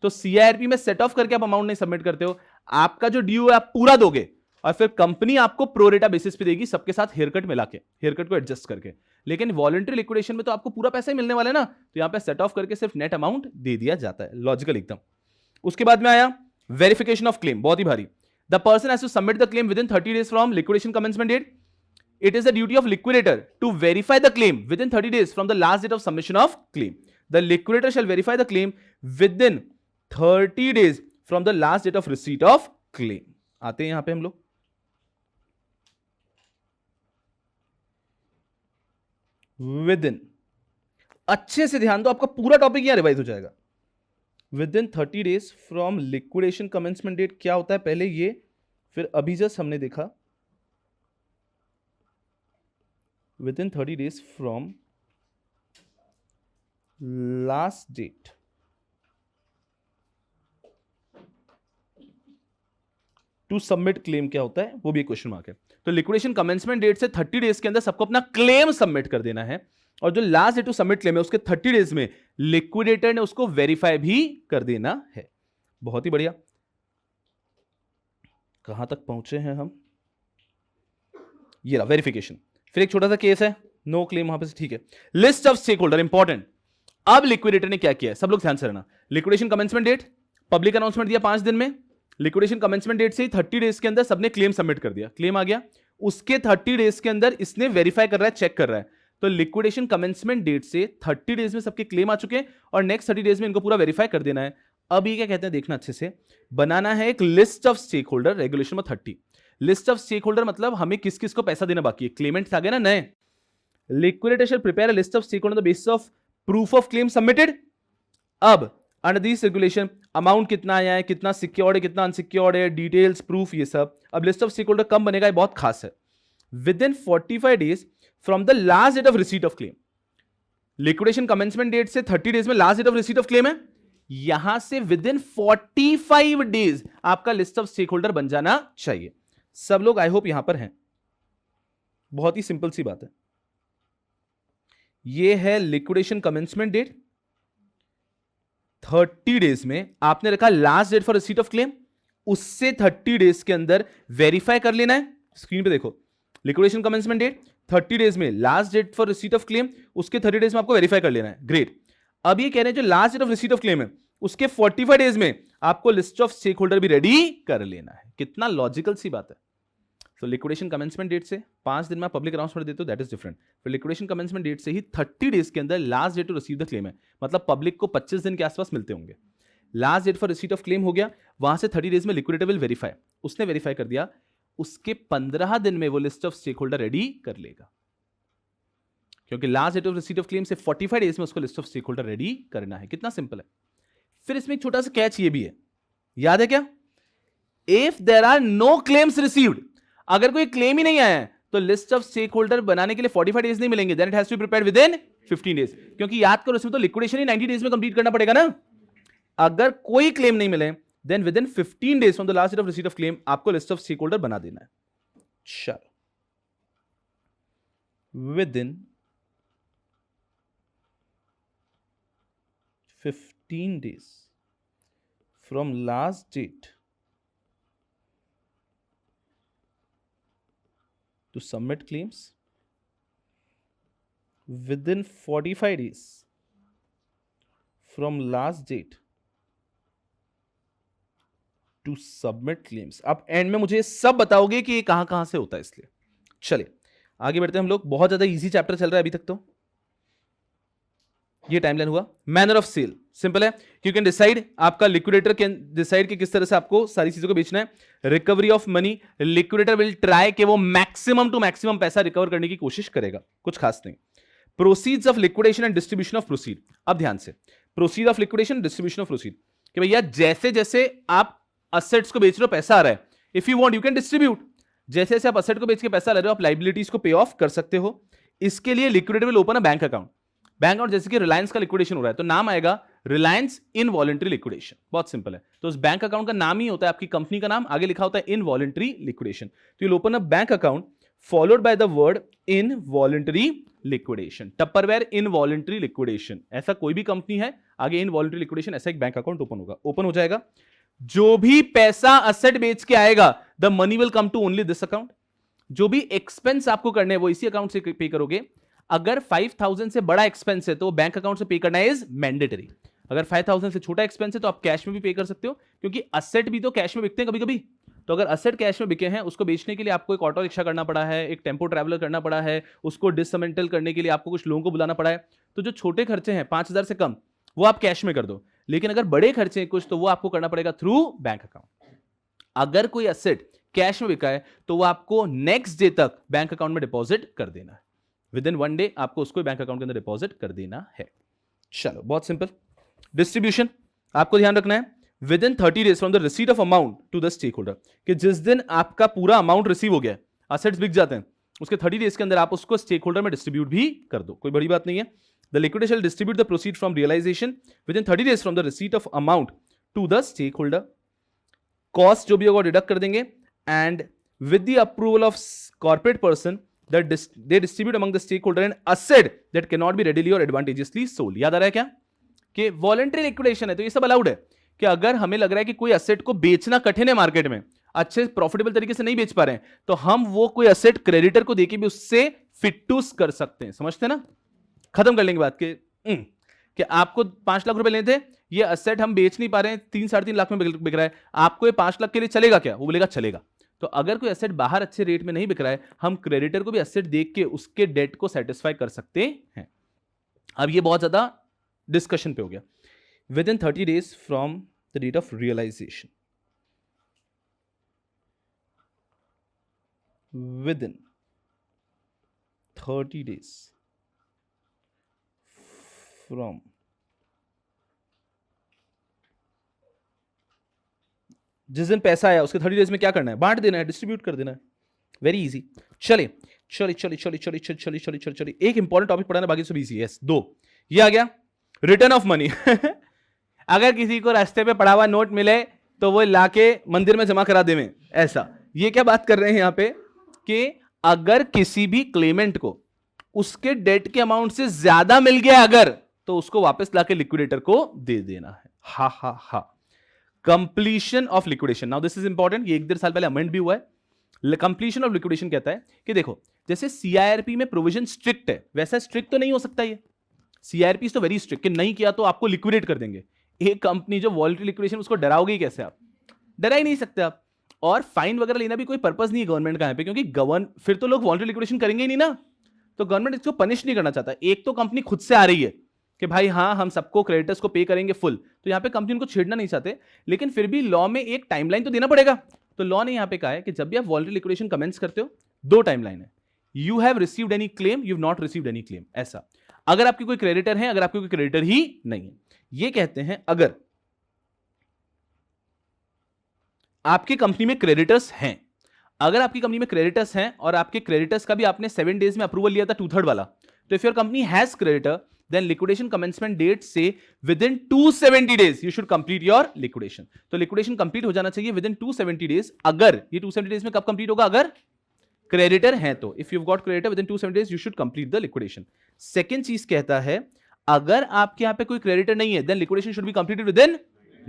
Speaker 1: तो सीआईआरपी में सेट ऑफ करके आप अमाउंट नहीं सबमिट करते हो, आपका जो ड्यू है आप पूरा दोगे और फिर कंपनी आपको प्रोरेटा बेसिस पे देगी, सबके साथ हेयर कट मिला के, हेयर कट को एडजस्ट करके। लेकिन वॉलंटरी लिक्विडेशन में तो आपको पूरा पैसा ही मिलने वाला है ना, तो यहां पे सेट ऑफ करके सिर्फ नेट अमाउंट दे दिया जाता है, लॉजिकल एकदम। उसके बाद में आया वेरिफिकेशन ऑफ क्लेम, बहुत ही भारी। The person has to submit the claim within 30 days from liquidation commencement date. It is the duty of liquidator to verify the claim within 30 days from the last date of submission of claim. The liquidator shall verify the claim within 30 days from the last date of receipt of claim. आते हैं यहां पे हम लोग, विदिन, अच्छे से ध्यान दो, आपका पूरा टॉपिक यहां रिवाइज हो जाएगा। Within 30 days from liquidation commencement date क्या होता है, पहले ये, फिर अभी जस्ट हमने देखा within 30 days from last date to submit claim क्या होता है, वो भी एक क्वेश्चन मार्क है। तो लिक्विडेशन कमेंसमेंट डेट से 30 डेज के अंदर सबको अपना क्लेम सबमिट कर देना है, और जो last date to submit claim है उसके 30 डेज में लिक्विडेटर ने उसको वेरीफाई भी कर देना है। बहुत ही बढ़िया, कहां तक पहुंचे हैं हम, ये रहा वेरिफिकेशन। फिर एक छोटा सा केस है, नो क्लेम वहां पे से, ठीक है। List of stakeholder, important. अब लिक्विडेटर ने क्या किया है, सब लोग ध्यान से रहना। Liquidation commencement date, public announcement दिया 5 दिन में, लिक्विडेशन कमेंसमेंट डेट से ही 30 डेज के अंदर सबने क्लेम सबमिट कर दिया, क्लेम आ गया, उसके 30 डेज के अंदर इसने वेरीफाई कर रहा है, चेक कर रहा है। तो लिक्विडेशन कमेंसमेंट डेट से 30 डेज में सबके क्लेम आ चुके हैं और नेक्स्ट 30 डेज में इनको पूरा वेरीफाई कर देना है। अब ये क्या कहते हैं, देखना अच्छे से, बनाना है एक list of stakeholder, regulation में 30। लिस्ट ऑफ स्टेक होल्डर मतलब हमें किस किस को पैसा देना बाकी है, क्लेमेंट्स आ गए ना नए। Liquidator shall prepare a list of stakeholder on the basis of proof of claim submitted. अब अंडर दिस रेगुलेशन अमाउंट कितना आया है, कितना सिक्योर्ड है, कितना अनसिक्योर्ड है, डिटेल्स, प्रूफ, ये सब। अब लिस्ट ऑफ स्टेक होल्डर कब बनेगा, ये बहुत खास है, within 45 days from the last date of receipt of claim. Liquidation commencement date से 30 डेज में last date of receipt of claim है, यहां से विद इन 45 डेज आपका लिस्ट ऑफ स्टेक होल्डर बन जाना चाहिए। सब लोग आई होप यहां पर हैं, बहुत ही सिंपल सी बात है। यह है लिक्विडेशन कमेंसमेंट डेट, 30 डेज में आपने रखा last date for receipt of claim, उससे 30 डेज के अंदर वेरीफाई कर लेना है। स्क्रीन पे देखो, लिक्विडेशन कमेंसमेंट डेट 30 डेज में, last date for receipt of claim उसके 30 डेज में आपको वेरीफाई कर लेना है, ग्रेट। अब ये कह रहे हैं जो last date of receipt of claim है उसके 45 डेज में आपको लिस्ट ऑफ स्टेक होल्डर भी रेडी कर लेना है। कितना लॉजिकल सी बात है। तो लिक्विडेशन कमेंसमेंट डेट से 5 दिन में पब्लिक अनाउंसमेंट देते हो, दैट इज डिफरेंट। फिर लिक्विडेशन कमेंसमेंट डेट से ही 30 डेज के अंदर last date to receive the claim है, मतलब पब्लिक को 25 दिन के आसपास मिलते होंगे। Last date for receipt of claim हो गया, वहां से 30 डेज में लिक्विडेटर विल वेरीफाई, उसने वेरीफाई कर दिया, उसके 15 दिन में वो list of stakeholder ready कर लेगा, क्योंकि last date of receipt of claim से 45 डेज में उसको list of stakeholder ready करना है। कितना सिंपल है। फिर इसमें एक छोटा सा कैच ये भी है, याद है क्या, if there are no claims received, अगर कोई क्लेम ही नहीं आया है तो लिस्ट ऑफ स्टेक होल्डर बनाने के लिए 45 डेज नहीं मिलेंगे, then it has to be prepared within 15 days, क्योंकि याद करो इसमें तो लिक्विडेशन ही 90 डेज में कंप्लीट करना पड़ेगा ना। अगर कोई क्लेम नहीं मिले then within 15 days from the last date of receipt of claim आपको लिस्ट ऑफ स्टेक होल्डर बना देना है। चलो, within 15 days from last date to submit claims, within 45 days from last date to submit claims. आप एंड में मुझे सब बताओगे कि ये कहां से होता है, इसलिए चलिए आगे बढ़ते हैं हम लोग। बहुत ज्यादा इजी चैप्टर चल रहा है अभी तक, तो ये टाइमलाइन हुआ। मैनर ऑफ सेल सिंपल है, यू कैन डिसाइड, आपका लिक्विडेटर कैन डिसाइड कि किस तरह से आपको सारी चीजों को बेचना है। Recovery of money, liquidator will try कि वो मैक्सिमम टू मैक्सिमम पैसा रिकवर करने की कोशिश करेगा, कुछ खास नहीं। Proceeds of liquidation and distribution of proceed, अब ध्यान से, proceed of liquidation, distribution of proceed, कि भैया जैसे जैसे आप असेट्स को बेच रहे हो पैसा आ रहा है, if you want you can distribute, जैसे जैसे आप असेट को बेच के पैसा ले रहे हो आप लाइबिलिटीज को पे ऑफ कर सकते हो। इसके लिए liquidator will open a bank account, bank account, जैसे कि रिलायंस का लिक्विडेशन हो रहा है तो नाम आएगा रिलायंस इनवॉलंटरी लिक्विडेशन, बहुत सिंपल है। तो उस बैंक अकाउंट का नाम ही होता है आपकी कंपनी का नाम, आगे लिखा होता है इनवॉलंटरी लिक्विडेशन। तो you open a bank account followed by the word involuntary liquidation, Tupperware involuntary liquidation, ऐसा कोई भी कंपनी है आगे इनवॉलंटरी लिक्विडेशन, ऐसा एक बैंक अकाउंट ओपन होगा, ओपन हो जाएगा। जो भी पैसा असेट बेच के आएगा the money will come to only this account, जो भी एक्सपेंस आपको करने हैं वो इसी अकाउंट से पे करोगे। अगर 5000 से बड़ा एक्सपेंस है तो बैंक अकाउंट से पे करना इज मैंडेटरी, अगर 5000 से छोटा एक्सपेंस है तो आप कैश में भी पे कर सकते हो, क्योंकि असेट भी तो कैश में बिकते हैं कभी कभी। तो अगर असेट कैश में बिके हैं, उसको बेचने के लिए आपको एक ऑटो रिक्शा करना पड़ा है, एक टेम्पो ट्रैवलर करना पड़ा है, उसको डिसमेंटल करने के लिए आपको कुछ लोगों को बुलाना पड़ा है, तो जो छोटे खर्चे हैं 5000 से कम वो आप कैश में कर दो, लेकिन अगर बड़े खर्चे हैं कुछ तो वो आपको करना पड़ेगा थ्रू बैंक अकाउंट। अगर कोई असेट कैश में बिका है तो वो आपको नेक्स्ट डे तक बैंक अकाउंट में डिपॉजिट कर देना है, विद इन 1 डे आपको उसको बैंक अकाउंट के अंदर डिपॉजिट कर देना है। चलो बहुत सिंपल। डिस्ट्रीब्यूशन आपको ध्यान रखना है, within 30 days from the receipt of amount to the stakeholder, कि जिस दिन आपका पूरा अमाउंट रिसीव हो गया, असेट्स बिक जाते हैं, उसके 30 डेज के अंदर आप उसको स्टेक होल्डर में डिस्ट्रीब्यूट भी कर दो, कोई बड़ी बात नहीं है। The liquidator shall distribute the proceed from realisation within 30 days from the receipt of amount to the stakeholder, cost जो भी होगा डिडक्ट कर देंगे, and with the approval of corporate person that they distribute among the stakeholder an asset that cannot be readily or advantageously sold। याद आ रहा है क्या कि वॉलंटरी लिक्विडेशन है तो ये सब अलाउड है, कि अगर हमें लग रहा है कि कोई असेट को बेचना कठिन है मार्केट में, अच्छे प्रॉफिटेबल तरीके से नहीं बेच पा रहे हैं, तो हम वो कोई असेट क्रेडिटर को देके भी उससे फिटूस कर सकते हैं, समझते हैं ना। खत्म कर लेंगे बात कि आपको 5 लाख रुपए लेने थे, ये असेट हम बेच नहीं पा रहे हैं, 3-3.5 लाख में बिक रहा है, आपको ये 5 लाख के लिए चलेगा क्या? वो बोलेगा चलेगा। तो अगर कोई एसेट बाहर अच्छे रेट में नहीं बिक रहा है, हम क्रेडिटर को भी एसेट देख के उसके डेट को सेटिस्फाई कर सकते हैं। अब ये बहुत ज्यादा डिस्कशन पे हो गया। Within 30 days from the date of realisation, within 30 days from जिस दिन पैसा आया उसके 30 डेज में क्या करना है? बांट देना है, डिस्ट्रीब्यूट कर देना है, वेरी इजी। चलिए एक इंपॉर्टेंट टॉपिक पढ़ाना, बाकी सब इजी है। 2 ये आ गया, रिटर्न ऑफ मनी। अगर किसी को रास्ते पे पड़ा हुआ नोट मिले तो वो लाके मंदिर में जमा करा देवे, ऐसा। ये क्या बात कर रहे हैं यहाँ पे कि अगर किसी भी क्लेमेंट को उसके डेट के अमाउंट से ज्यादा मिल गया अगर, तो उसको वापस लाके लिक्विडेटर को दे देना है। हा हा हा। Completion of liquidation, now this is important, ये 1-1.5 साल पहले अमेंड भी हुआ है। कंप्लीशन ऑफ लिक्विडेशन कहता है कि देखो, जैसे सीआईआरपी में प्रोविजन स्ट्रिक्ट है, वैसा स्ट्रिक्ट तो नहीं हो सकता ये। सीआईआरपी तो वेरी स्ट्रिक्ट कि नहीं किया तो आपको लिक्विडेट कर देंगे। एक कंपनी जो वॉलंटरी लिक्विडेशन, उसको डराओगे ही कैसे आप? डरा ही नहीं सकते आप। और फाइन वगैरह लेना भी कोई पर्पस नहीं है गवर्नमेंट का यहाँ पे, क्योंकि फिर तो लोग वॉलंटरी लिक्विडेशन करेंगे ही नहीं ना, तो गवर्नमेंट इसको पनिश नहीं करना चाहता। एक तो कंपनी खुद से आ रही है कि भाई हाँ हम सबको क्रेडिटर्स को पे करेंगे फुल, तो यहाँ पे कंपनी उनको छेड़ना नहीं चाहते, लेकिन फिर भी लॉ में एक टाइमलाइन तो देना पड़ेगा। तो लॉ ने यहाँ पे कहा है कि जब भी आप वॉलंटरी लिक्विडेशन कमेंस करते हो, 2 टाइमलाइन है, you have received any claim, you have not received any claim, ऐसा। अगर आपकी कोई क्रेडिटर है, अगर आपकी कोई क्रेडिटर ही नहीं है, ये कहते हैं अगर आपकी कंपनी में क्रेडिटर्स हैं, अगर आपकी कंपनी में क्रेडिटर्स हैं और आपके क्रेडिटर्स का भी आपने 7 डेज में अप्रूवल लिया था 2/3 वाला, तो if your company has creditor, then liquidation commencement date say within 270 days you should complete your liquidation। तो liquidation complete हो जाना चाहिए within 270 days। अगर ये 270 days में कब complete होगा? अगर creditor है तो, if you've got creditor within 270 days you should complete the liquidation। Second चीज कहता है अगर आपके यहां पे कोई क्रेडिटर नहीं है, then liquidation should be completed within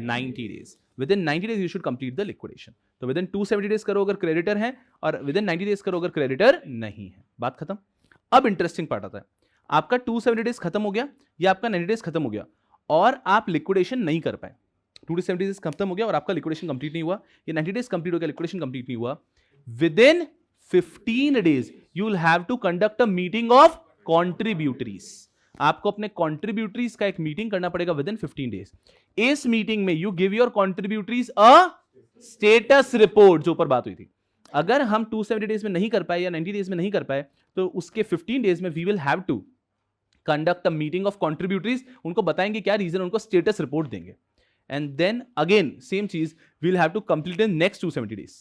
Speaker 1: 90 days. Within 90 days you should complete the liquidation. तो विद इन 270 डेज करो अगर क्रेडिटर है, और विद इन 90 डेज करो अगर क्रेडिटर नहीं है. बात खत्म. अब इंटरेस्टिंग पार्ट आता है. आपका 270 डेज खत्म हो गया या आपका 90 डेज खत्म हो गया और आप लिक्विडेशन नहीं कर पाए. 270 डेज खत्म हो गया और आपका लिक्विडेशन कंप्लीट नहीं हुआ, या 90 डेज कंप्लीट हो गया, लिक्विडेशन कंप्लीट नहीं हुआ. Within 15 days you will have to conduct a meeting of contributories. आपको अपने कॉन्ट्रीब्यूटरीज का एक मीटिंग करना पड़ेगा विद इन 15 डेज. इस मीटिंग में you give your contributories a status report, जो ऊपर बात हुई थी. अगर हम 270 डेज में नहीं कर पाए या 90 डेज में नहीं कर पाए, तो उसके 15 डेज में we will have to conduct a meeting of contributories. उनको बताएंगे क्या रीजन, उनको स्टेटस रिपोर्ट देंगे. एंड देन अगेन सेम चीज we will have to complete in next 270 days.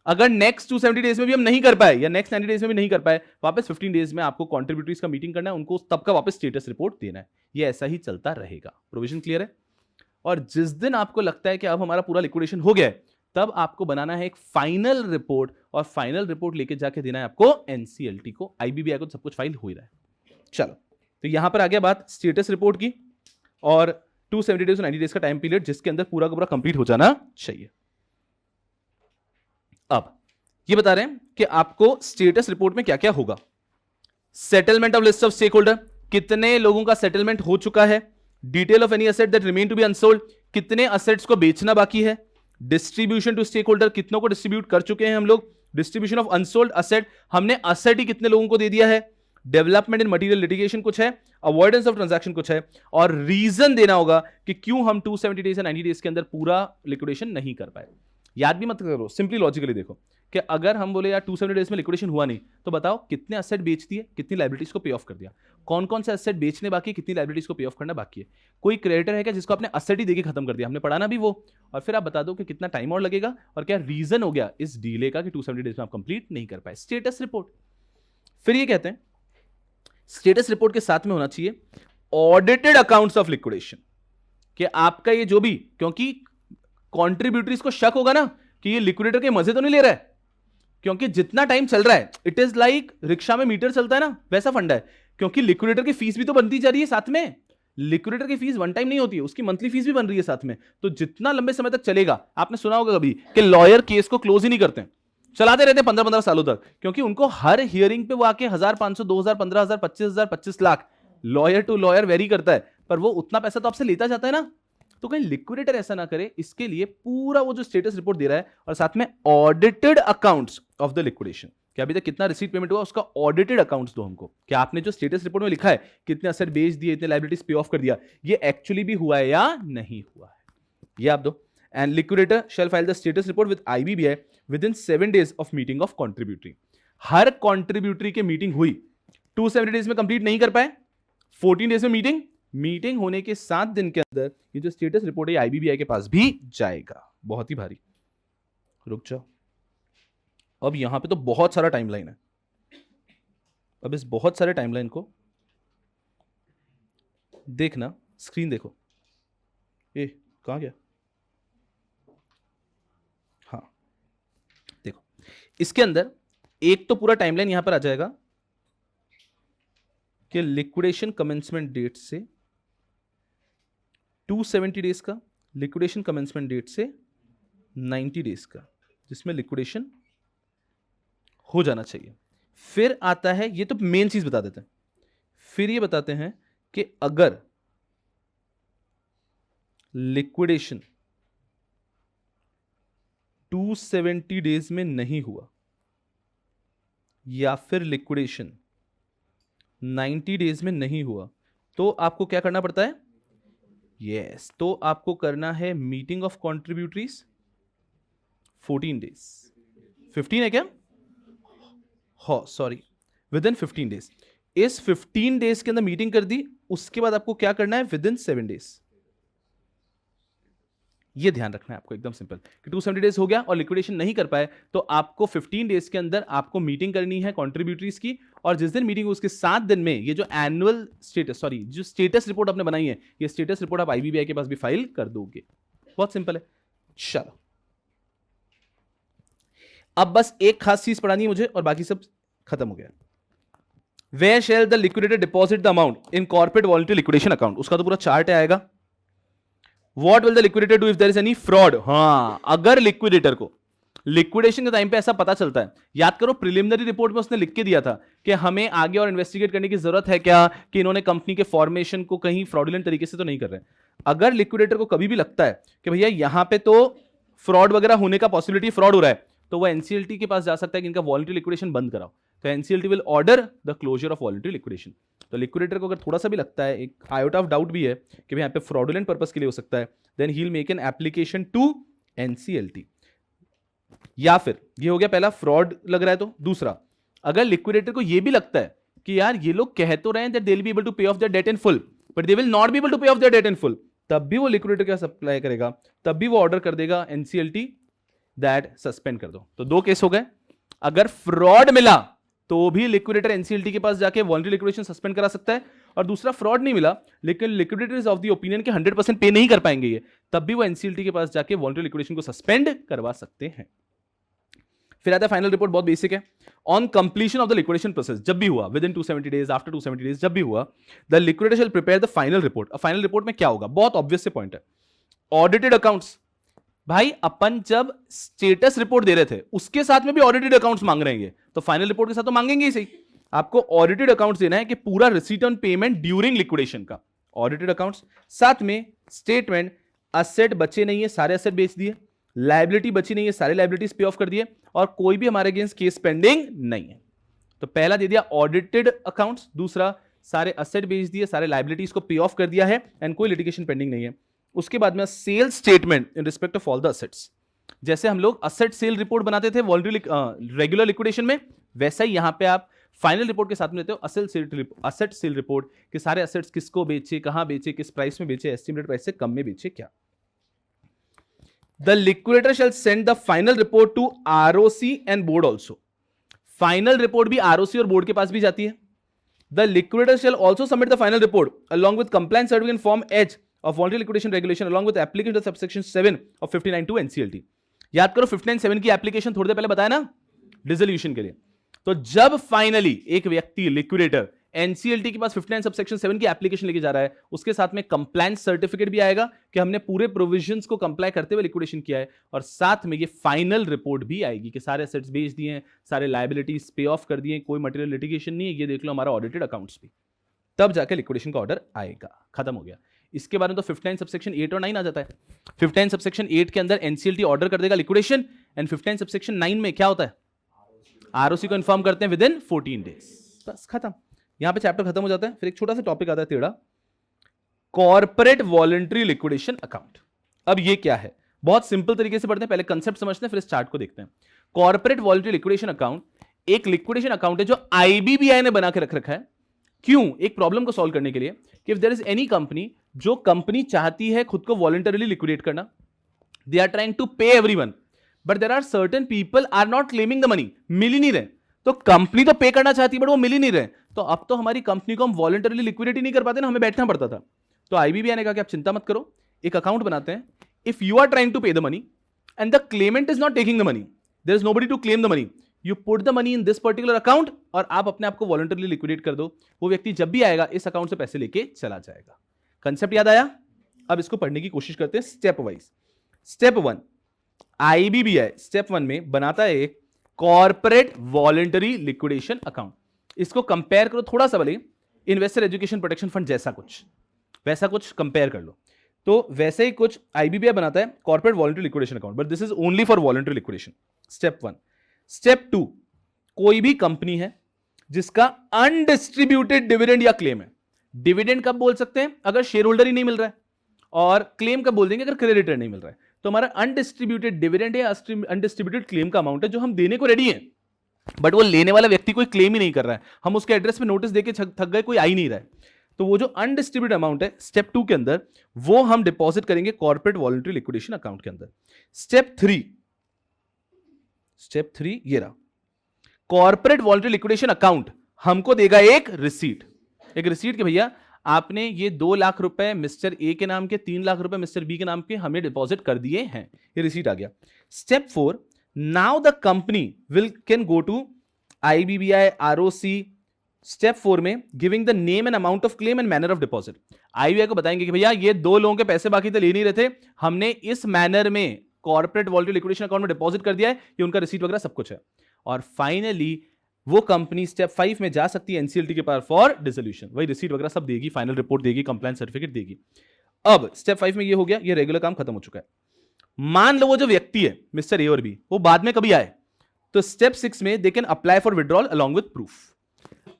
Speaker 1: अगर नेक्स्ट 270 डेज में भी हम नहीं कर पाए या नेक्स्ट 90 डेज में भी नहीं कर पाए, वापस 15 डेज में आपको कॉन्ट्रीब्यूटरीज का मीटिंग करना है, उनको तब का वापस स्टेटस रिपोर्ट देना है. ये ऐसा ही चलता रहेगा. प्रोविजन क्लियर है. और जिस दिन आपको लगता है कि अब हमारा पूरा लिक्विडेशन हो गया है, तब आपको बनाना है एक फाइनल रिपोर्ट, और फाइनल रिपोर्ट लेके जाके देना है आपको एनसीएलटी को, आईबीबीआई को. सब कुछ फाइल हो ही रहा है. चलो, तो यहां पर आ गया बात स्टेटस रिपोर्ट की, और 270 डेज और 90 डेज का टाइम पीरियड जिसके अंदर पूरा का पूरा कंप्लीट हो जाना चाहिए. अब ये बता रहे हैं कि आपको स्टेटस रिपोर्ट में क्या क्या होगा. Settlement of list of stakeholder, कितने लोगों का सेटलमेंट हो चुका है. Detail of any asset that remain to be unsold, कितने असेट्स को बेचना बाकी है. डिस्ट्रीब्यूशन टू स्टेक होल्डर, कितनों को डिस्ट्रीब्यूट कर चुके हैं हम लोग. डिस्ट्रीब्यूशन ऑफ अनसोल्ड असेट, हमने असेट ही कितने लोगों को दे दिया है. डेवलपमेंट इन मटेरियल लिटिगेशन कुछ है, अवॉइडेंस ऑफ ट्रांजैक्शन कुछ है, और रीजन देना होगा कि क्यों हम 270 डेज या 90 डेज के अंदर पूरा लिक्विडेशन नहीं कर पाए. याद भी मत करो, सिंपली लॉजिकली देखो कि अगर हम बोले यार 270 डेज में लिक्विडेशन हुआ नहीं, तो बताओ कितने असेट बेच दिए, कितनी लायबिलिटीज को पे ऑफ कर दिया, कौन कौन से असेट बेचने बाकी है, कितनी लायबिलिटीज को पे ऑफ करना बाकी है. कोई क्रेडिटर है क्या जिसको आपने असेट ही देके खत्म कर दिया, हमने पढ़ा ना भी वो. और फिर आप बता दो कि कितना टाइम और लगेगा और क्या रीजन हो गया इस डीले का कि 270 डेज में आप कंप्लीट नहीं कर पाए. Status report. फिर ये कहते हैं स्टेटस रिपोर्ट के साथ में होना चाहिए ऑडिटेड अकाउंट्स ऑफ लिक्विडेशन, कि आपका ये जो भी, क्योंकि कॉन्ट्रीब्यूटरीज को शक होगा ना कि ये लिक्विडेटर के मजे तो नहीं ले रहा है, क्योंकि जितना टाइम चल रहा है इट इज लाइक रिक्शा में मीटर चलता है ना, वैसा फंडा है. क्योंकि लिक्विडेटर की फीस भी तो बनती जा रही है साथ में. लिक्विडेटर की फीस वन टाइम नहीं होती है, उसकी मंथली फीस भी बन रही है साथ में. तो जितना लंबे समय तक चलेगा, आपने सुना होगा कभी कि लॉयर केस को क्लोज ही नहीं करते, चलाते रहते 15-15 सालों तक, क्योंकि उनको हर हियरिंग पे वो आके 1,500, 2,000, 15,000, 25,000, 25 lakh lawyer to lawyer vary करता है, पर वो उतना पैसा तो आपसे लेता जाता है ना. तो कहीं लिक्विडेटर ऐसा ना करे, इसके लिए पूरा वो जो स्टेटस रिपोर्ट दे रहा है और साथ में audited accounts of the liquidation, कि अभी तक कितना रिसीट पेमेंट हुआ उसका ऑडिटेड अकाउंट्स दो हमको, कि आपने जो स्टेटस रिपोर्ट में लिखा है कितने असेट बेच दिए, इतने लायबिलिटीज पे ऑफ कर दिया, ये एक्चुअली भी हुआ है या नहीं हुआ है, ये आप दो. And liquidator shall file the status report with IBBI within 7 days of meeting of contributory. हर कॉन्ट्रीब्यूटरी की मीटिंग हुई, 270 डेज में कंप्लीट नहीं कर पाए, 14 डेज में मीटिंग होने के 7 दिन के अंदर ये जो स्टेटस रिपोर्ट है आईबीबीआई के पास भी जाएगा. बहुत ही भारी. रुक जाओ, अब यहां पे तो बहुत सारा टाइमलाइन है. अब इस बहुत सारे टाइमलाइन को देखना, स्क्रीन देखो. ए कहां गया? हाँ देखो, इसके अंदर एक तो पूरा टाइमलाइन यहां पर आ जाएगा कि लिक्विडेशन कमेंसमेंट डेट से 270 डेज का, लिक्विडेशन कमेंसमेंट डेट से 90 डेज का, जिसमें लिक्विडेशन हो जाना चाहिए. फिर आता है, ये तो मेन चीज बता देते हैं, फिर ये बताते हैं कि अगर लिक्विडेशन 270 डेज में नहीं हुआ या फिर लिक्विडेशन 90 डेज में नहीं हुआ, तो आपको क्या करना पड़ता है. यस, तो आपको करना है मीटिंग ऑफ कॉन्ट्रीब्यूटरीज 14 डेज. 15 है क्या? हो सॉरी, विद इन 15 डेज. इस 15 डेज के अंदर मीटिंग कर दी, उसके बाद आपको क्या करना है विद इन 7 डेज. ये ध्यान रखना है आपको, एकदम सिंपल, कि 270 डेज हो गया और लिक्विडेशन नहीं कर पाए, तो आपको 15 डेज के अंदर आपको मीटिंग करनी है कॉन्ट्रीब्यूटरीज की, और जिस दिन मीटिंग उसके 7 दिन में ये जो एनुअल स्टेटस, सॉरी जो स्टेटस रिपोर्ट आपने बनाई है, ये स्टेटस रिपोर्ट आप आईबीबीआई के पास भी फाइल कर दोगे. बहुत सिंपल है. चलो, अब बस एक खास चीज पढ़ानी है मुझे और बाकी सब खत्म हो गया. Where shall the liquidator deposit the amount in corporate voluntary liquidation account, उसका तो पूरा चार्ट आएगा. What will the liquidator do if there is any fraud. हाँ, अगर लिक्विडेटर को लिक्विडेशन के टाइम पे ऐसा पता चलता है, याद करो प्रिलिमिनरी रिपोर्ट में उसने लिख के दिया था कि हमें आगे और इन्वेस्टिगेट करने की जरूरत है क्या, कि इन्होंने कंपनी के फॉर्मेशन को कहीं फ्रॉडुलेंट तरीके से तो नहीं कर रहे हैं. अगर लिक्विडेटर को कभी भी लगता है कि भैया यहां पे तो फ्रॉड वगैरह होने का पॉसिबिलिटी, फ्रॉड हो रहा है, तो वो एनसीएलटी के पास जा सकता है कि इनका वॉलंटरी लिक्विडेशन बंद कराओ. तो NCLT will order the closure of voluntary liquidation. तो लिक्विडेटर को अगर थोड़ा सा भी लगता है, एक आयोटा ऑफ डाउट भी है कि यहाँ पे फ्रॉडुलेंट पर्पस के लिए हो सकता है, then he will make an application to NCLT. या फिर ये हो गया पहला, फ्रॉड लग रहा है. तो दूसरा, अगर लिक्विडेटर को ये भी लगता है कि यार ये लोग कह तो रहे हैं that they will be able to pay off their debt in full but they will not be able to pay off their debt in full, तब भी वो लिक्विडेटर का सप्लाई करेगा, तब भी वो ऑर्डर कर देगा एनसीएलटी दैट सस्पेंड कर दो. तो दो केस हो गए. अगर फ्रॉड मिला तो भी लिक्विडेटर एनसीएलटी के पास जाके वॉलंटरी लिक्विडेशन सस्पेंड करा सकता है, और दूसरा फ्रॉड नहीं मिला लेकिन liquidator is of the opinion कि 100% पे नहीं कर पाएंगे ये, तब भी वो एनसीएलटी के पास जाके वॉलंटरी लिक्विडेशन को सस्पेंड करवा सकते हैं. फिर आता है फाइनल रिपोर्ट, बहुत बेसिक है. On completion of the liquidation process, जब भी हुआ within 270 days, after 270 days, जब भी हुआ, the liquidator shall prepare the final report. अब फाइनल रिपोर्ट में क्या होगा, बहुत ऑब्वियस से पॉइंट है. ऑडिटेड अकाउंट्स, भाई अपन जब स्टेटस रिपोर्ट दे रहे थे उसके साथ में भी ऑडिटेड अकाउंट्स मांग रहे हैं, तो फाइनल रिपोर्ट के साथ तो मांगेंगे ही सही. आपको ऑडिटेड अकाउंट्स देना है कि पूरा receipt on payment during liquidation का ऑडिटेड अकाउंट्स, साथ में स्टेटमेंट, असेट बचे नहीं है सारे असेट बेच दिए, लायबिलिटी बची नहीं है सारे लायबिलिटीज पे ऑफ कर दिए, और कोई भी हमारे अगेंस्ट केस पेंडिंग नहीं है. तो पहला दे दिया ऑडिटेड अकाउंट्स, दूसरा सारे असेट बेच दिए, सारे लायबिलिटीज को पे ऑफ कर दिया है एंड कोई लिटिगेशन पेंडिंग नहीं है. उसके बाद में sales statement in respect of all the assets. जैसे हम लोग असेट सेल रिपोर्ट बनाते थे वॉलंटरी रेगुलर लिक्विडेशन में, वैसा ही यहां पे आप फाइनल रिपोर्ट के साथ में लेते हो असेट सेल रिपोर्ट कि सारे असेट्स किसको बेचे, कहां बेचे, किस प्राइस में बेचे, एस्टिमेटेड प्राइस से कम में बेचे क्या. The liquidator shall send the final report to ROC and board also. Final report भी ROC और board के पास भी जाती है. The liquidator shall also submit the final report along with compliance certificate form H of voluntary liquidation regulation along with application to subsection 7 of 59(2) NCLT. याद करो 59(7) की एप्लीकेशन थोड़ी देर पहले बताया ना, डिसोल्यूशन के लिए. तो जब फाइनली एक व्यक्ति लिक्विडेटर एनसीएलटी के पास 59 सबसेक्शन 7 की एप्लीकेशन लेके जा रहा है, उसके साथ में कंप्लायंस सर्टिफिकेट भी आएगा कि हमने पूरे प्रोविजंस को कंप्लाई करते हुए लिक्विडेशन किया है, और साथ में ये फाइनल रिपोर्ट भी आएगी कि सारे असेट्स बेच दिए हैं, सारे लायबिलिटीज पे ऑफ कर दिए, कोई मटेरियल लिटिगेशन नहीं है, ये देख लो हमारा ऑडिटेड अकाउंट्स भी. तब जाके लिक्विडेशन का ऑर्डर आएगा. खत्म हो गया. इसके बारे में तो 59 सबसेक्शन 8 और 9 आ जाता है. 59 सबसेक्शन 8 के अंदर एनसीएलटी ऑर्डर कर देगा लिक्विडेशन, एंड 59 सबसेक्शन 9 में क्या होता है, आरओसी को इन्फॉर्म करते हैं विद इन 14 डेज. बस खत्म. यहां पे चैप्टर खत्म हो जाता है. फिर एक छोटा सा टॉपिक आता है टेढ़ा, कॉर्पोरेट वॉलंटरी लिक्विडेशन अकाउंट. अब ये क्या है, बहुत सिंपल तरीके से पढ़ते हैं, पहले कंसेप्ट समझते हैं फिर इस चार्ट को देखते हैं. कॉर्पोरेट वॉलंटरी लिक्विडेशन अकाउंट एक लिक्विडेशन अकाउंट है जो आईबीबीआई ने बना के रख रखा है. क्यों, एक प्रॉब्लम को सॉल्व करने के लिए कि if there is any company, जो कंपनी चाहती है खुद को वॉलंटरीली लिक्विडेट करना, they are trying to pay everyone but there are certain people are not claiming the money, मिल ही नहीं रहे. तो कंपनी तो पे करना चाहती है बट वो मिल ही नहीं रहे. तो अब तो हमारी कंपनी को हम वॉलंटरीली लिक्विडेट ही नहीं कर पाते ना, हमें बैठना पड़ता था. तो आईबीबीआई ने कहा कि आप चिंता मत करो, एक अकाउंट बनाते हैं. If you are trying to pay the money and the claimant is not taking the money, there is nobody to claim the money, you put the money in this particular account और आप अपने आप को वॉलंटरीली लिक्विडेट कर दो. वो व्यक्ति जब भी आएगा इस अकाउंट से पैसे लेके चला जाएगा. कंसेप्ट याद आया? अब इसको पढ़ने की कोशिश करते हैं step wise. Step 1, IBBI step 1 में बनाता है एक कॉर्पोरेट वॉलंटरी लिक्विडेशन अकाउंट. इसको कंपेयर करो थोड़ा सा, भले इन्वेस्टर एजुकेशन प्रोटेक्शन फंड जैसा कुछ, वैसा कुछ कंपेयर कर लो. तो वैसे ही कुछ आईबीबीआई बनाता है corporate voluntary liquidation account, but this is only for voluntary liquidation. Step 1. Step 2, कोई भी कंपनी है जिसका अनडिस्ट्रीब्यूटेड डिविडेंड या क्लेम है. डिविडेंड कब बोल सकते हैं, अगर शेयर होल्डर ही नहीं मिल रहा है, और क्लेम कब बोल देंगे, अगर क्रेडिटर नहीं मिल रहा है. तो हमारा अनडिस्ट्रीब्यूटेड डिविडेंड या अनडिस्ट्रीब्यूटेड क्लेम का अमाउंट है जो हम देने को रेडी है, बट वो लेने वाला व्यक्ति कोई क्लेम ही नहीं कर रहा है, हम उसके एड्रेस पे नोटिस देके थक गए, कोई आ ही नहीं रहा है. तो वो जो अनडिस्ट्रीब्यूटेड अमाउंट है स्टेप 2 के अंदर, वो हम डिपॉजिट करेंगे कॉर्पोरेट वॉलंटरी लिक्विडेशन अकाउंट के अंदर. स्टेप 3 ये रहा. कॉर्पोरेट वॉलंटरी लिक्विडेशन अकाउंट हमको देगा एक रिसीट कि भैया आपने ये 2 लाख रुपए मिस्टर ए के नाम के, 3 लाख रुपए मिस्टर बी के नाम के हमें डिपॉजिट कर दिए हैं, ये रिसीट आ गया. Step 4, now the company can go to IBBI, ROC step 4 में giving the name and amount of claim and manner of deposit, IBI को बताएंगे कि भैया ये 2 लोगों के पैसे बाकी थे, ले नहीं रहे थे, हमने इस मैनर में कॉर्पोरेट वॉलंटरी लिक्विडेशन अकाउंट में डिपॉजिट कर दिया है, ये उनका रिसीट वगैरह सब कुछ है। और फाइनली वो कंपनी स्टेप 5 में जा सकती है NCLT के पास फॉर डिसोल्यूशन, वही रिसीट वगैरह सब देगी, फाइनल रिपोर्ट देगी, कंप्लायंस सर्टिफिकेट देगी। अब स्टेप 5 में ये हो गया, ये रेगुलर काम खत्म हो चुका है। मान लो वो जो व्यक्ति है मिस्टर ए और बी, वो बाद में कभी आए, तो स्टेप 6 में they can apply for withdrawal along with proof.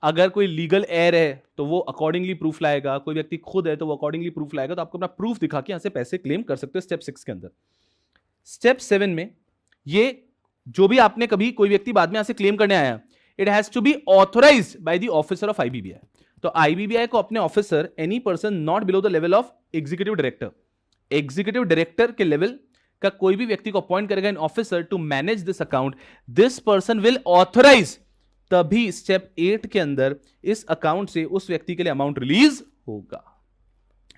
Speaker 1: अगर कोई लीगल एयर है तो वो अकॉर्डिंगली प्रूफ लाएगा, कोई व्यक्ति खुद है तो वो अकॉर्डिंगली प्रूफ लाएगा, तो आपको अपना प्रूफ दिखा के यहां से पैसे क्लेम कर सकते हो स्टेप 6 के अंदर। स्टेप 7 में ये जो भी आपने कभी कोई व्यक्ति बाद में यहां से क्लेम करने आया, it has to be authorised by the officer of IBBI। तो IBBI को अपने officer any person not below the level of executive director, executive director के लेवल का कोई भी व्यक्ति को अपॉइंट करेगा in officer to manage this account, this person will authorise, तभी स्टेप 8 के अंदर इस अकाउंट से उस व्यक्ति के लिए अमाउंट रिलीज होगा।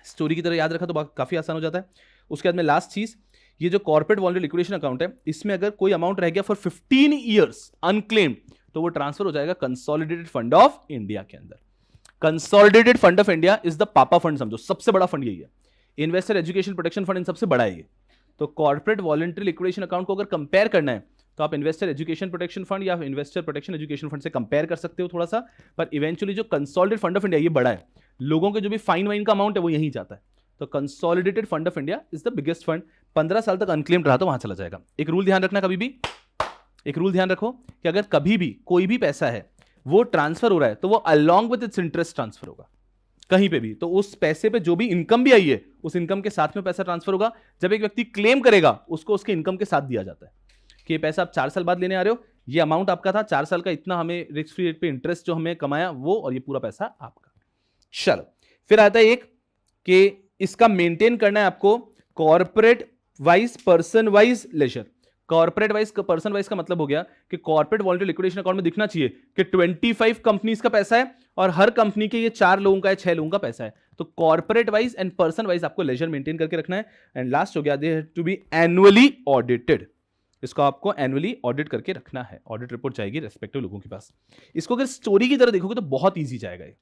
Speaker 1: स्टोरी की तरह याद रखा तो काफी आसान हो जाता है। उसके बाद में लास्ट चीज, ये जो कॉर्पोरेट वॉलंटरी लिक्विडेशन अकाउंट है, इसमें अगर कोई अमाउंट रह गया फॉर 15 ईयर्स अनक्लेम्ड, तो वो ट्रांसफर हो जाएगा कंसोलिडेटेड फंड ऑफ इंडिया के अंदर। Consolidated fund of India is the पापा फंड, समझो सबसे बड़ा फंड यही है। Investor education protection fund in सबसे बड़ा है ये। तो कॉर्पोरेट वॉलंटरी लिक्विडेशन अकाउंट को अगर कंपेयर करना है तो आप इन्वेस्टर एजुकेशन प्रोटेक्शन फंड या इन्वेस्टर प्रोटेक्शन एजुकेशन फंड से कंपेयर कर सकते हो थोड़ा सा, पर इवेंचुअली जो कंसोलिडेटेड फंड ऑफ इंडिया ये बड़ा है, लोगों के जो भी फाइन वाइन का अमाउंट है वो यहीं जाता है। तो consolidated fund of India is the biggest fund. 15 साल तक अनक्लेम्ड रहा तो वहां चला जाएगा। एक रूल ध्यान रखना, कभी भी एक रूल ध्यान रखो कि अगर कभी भी कोई भी पैसा है वो ट्रांसफर हो रहा है तो वो along with it's interest transfer होगा कहीं पे भी। तो उस पैसे पे जो भी इनकम भी आई है उस इनकम के साथ में पैसा ट्रांसफर होगा। जब एक व्यक्ति क्लेम करेगा उसको उसके इनकम के साथ दिया जाता है कि ये पैसा आप 4 साल बाद लेने आ रहे हो, ये अमाउंट आपका था 4 साल का, इतना हमें रिस्क फ्री रेट पे इंटरेस्ट जो हमें कमाया वो, और ये पूरा पैसा आपका। चलो फिर आता है एक कि इसका मेंटेन करना है आपको corporate wise person wise ledger. Corporate wise person wise का मतलब हो गया कि कॉर्पोरेट वॉलंटरी लिक्विडेशन अकाउंट में दिखना चाहिए कि 25 कंपनीज का पैसा है और हर कंपनी के ये 4 लोगों का है, 6 लोगों का पैसा है। तो corporate wise and person wise आपको लेजर मेंटेन करके रखना है। एंड लास्ट हो गया they have to be annually audited, इसको आपको एनुअली ऑडिट करके रखना है। ऑडिट रिपोर्ट जाएगी रेस्पेक्टिव लोगों के पास। इसको अगर स्टोरी की तरह देखोगे तो बहुत ईजी जाएगा ये,